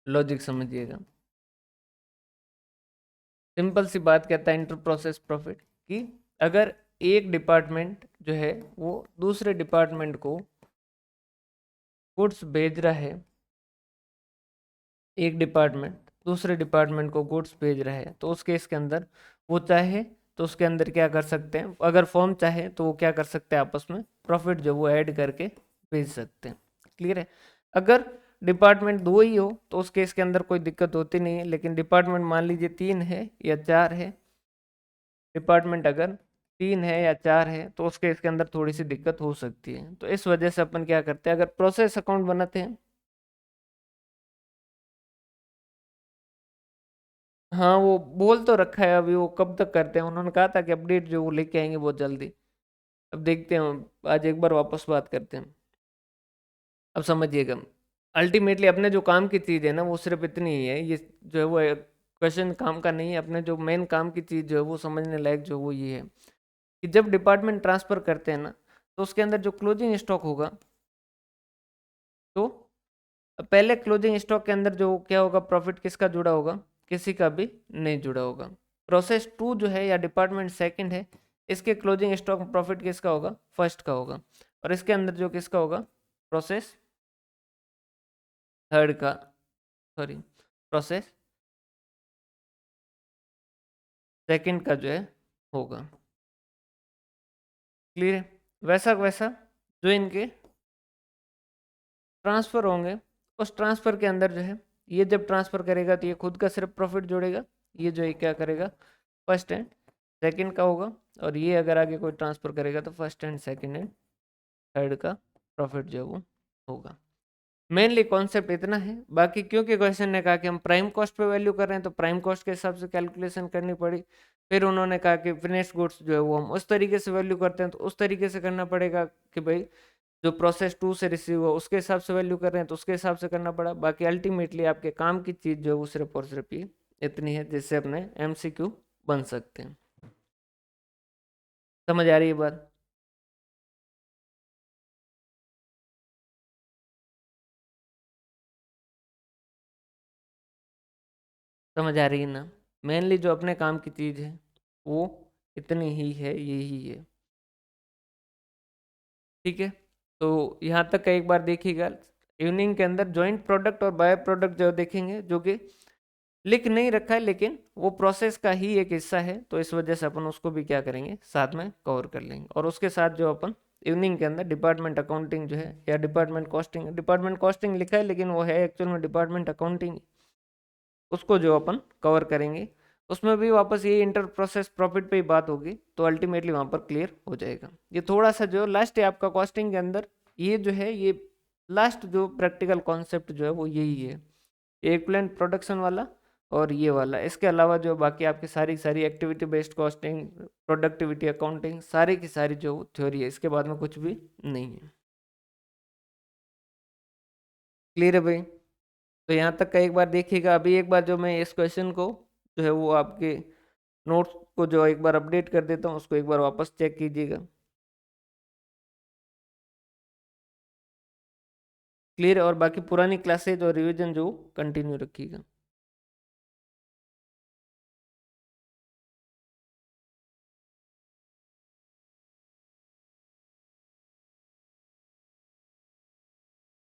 लॉजिक समझिएगा। सिंपल सी बात कहता है इंटर प्रोसेस प्रॉफिट कि अगर एक डिपार्टमेंट जो है वो दूसरे डिपार्टमेंट को गुड्स भेज रहा है, एक डिपार्टमेंट दूसरे डिपार्टमेंट को गुड्स भेज रहा है, तो उस केस के अंदर वो चाहे तो उसके अंदर क्या कर सकते हैं, अगर फॉर्म चाहे तो वो क्या कर सकते हैं, आपस में प्रॉफिट जो वो ऐड करके भेज सकते हैं। क्लियर है? अगर डिपार्टमेंट दो ही हो तो उस केस के अंदर कोई दिक्कत होती नहीं है, लेकिन डिपार्टमेंट मान लीजिए 3 है या 4 है, डिपार्टमेंट अगर 3 है या 4 है तो उस केस के अंदर थोड़ी सी दिक्कत हो सकती है। तो इस वजह से अपन क्या करते हैं, अगर प्रोसेस अकाउंट बनाते हैं, हाँ वो बोल तो रखा है, अभी वो कब तक करते हैं, उन्होंने कहा था कि अपडेट जो वो लेके आएंगे बहुत जल्दी। अब देखते हैं, आज एक बार वापस बात करते हैं। अब समझिएगा, अल्टीमेटली अपने जो काम की चीज़ है ना वो सिर्फ इतनी ही है, ये जो है वो क्वेश्चन काम का नहीं है, अपने जो मेन काम की चीज़ जो है वो समझने लायक जो वो ये है कि जब डिपार्टमेंट ट्रांसफ़र करते हैं ना, तो उसके अंदर जो क्लोजिंग स्टॉक होगा, तो पहले क्लोजिंग स्टॉक के अंदर जो क्या होगा, प्रॉफिट किसका जुड़ा होगा, किसी का भी नहीं जुड़ा होगा। प्रोसेस टू जो है या डिपार्टमेंट सेकंड है, इसके क्लोजिंग स्टॉक प्रॉफिट किसका होगा, फर्स्ट का होगा, और इसके अंदर जो किसका होगा, प्रोसेस थर्ड का, सॉरी प्रोसेस सेकंड का जो है होगा। क्लियर है? वैसा वैसा जो इनके ट्रांसफर होंगे, उस ट्रांसफर के अंदर जो है, ये जब ट्रांसफर करेगा तो ये खुद का सिर्फ प्रॉफिट जोड़ेगा, ये जो है क्या करेगा, फर्स्ट एंड सेकंड का होगा, और ये अगर आगे कोई ट्रांसफर करेगा तो first and second and third का प्रॉफिट जो है वो होगा। मेनली कॉन्सेप्ट इतना है, बाकी क्योंकि क्वेश्चन ने कहा कि हम प्राइम कॉस्ट पे वैल्यू कर रहे हैं तो प्राइम कॉस्ट के हिसाब से कैलकुलेशन करनी पड़ी। फिर उन्होंने कहा कि फिनिश गुड्स जो है वो हम उस तरीके से वैल्यू करते हैं तो उस तरीके से करना पड़ेगा कि भाई जो प्रोसेस टू से रिसीव हुआ उसके हिसाब से वैल्यू कर रहे हैं तो उसके हिसाब से करना पड़ा। बाकी अल्टीमेटली आपके काम की चीज़ जो है वो सिर्फ और सिर्फ ये इतनी है, जिससे अपने MCQ बन सकते हैं। समझ आ रही है बात? समझ आ रही है ना? मेनली जो अपने काम की चीज़ है वो इतनी ही है, यही है। ठीक है, तो यहाँ तक का एक बार देखिएगा। इवनिंग के अंदर जॉइंट प्रोडक्ट और बाय प्रोडक्ट जो देखेंगे, जो कि लिख नहीं रखा है लेकिन वो प्रोसेस का ही एक हिस्सा है, तो इस वजह से अपन उसको भी क्या करेंगे, साथ में कवर कर लेंगे। और उसके साथ जो अपन इवनिंग के अंदर डिपार्टमेंट अकाउंटिंग जो है या डिपार्टमेंट कॉस्टिंग लिखा है लेकिन वो है एक्चुअल में डिपार्टमेंट अकाउंटिंग, उसको जो अपन कवर करेंगे। उसमें भी वापस ये इंटर प्रोसेस प्रॉफिट पे ही बात होगी, तो अल्टीमेटली वहाँ पर क्लियर हो जाएगा। ये थोड़ा सा जो लास्ट है आपका कॉस्टिंग के अंदर, ये जो है ये लास्ट जो प्रैक्टिकल कॉन्सेप्ट जो है वो यही है, इक्विवेलेंट प्रोडक्शन वाला और ये वाला। इसके अलावा जो बाकी आपकी सारी सारी activity based costing, productivity accounting, सारी की सारी जो थ्योरी है, इसके बाद में कुछ भी नहीं है। क्लियर है भाई? तो यहाँ तक का एक बार देखिएगा। अभी एक बार जो मैं इस क्वेश्चन को जो है वो आपके नोट्स को जो एक बार अपडेट कर देता हूँ, उसको एक बार वापस चेक कीजिएगा। क्लियर है, और बाकी पुरानी क्लासेज और रिवीजन जो कंटिन्यू रखिएगा।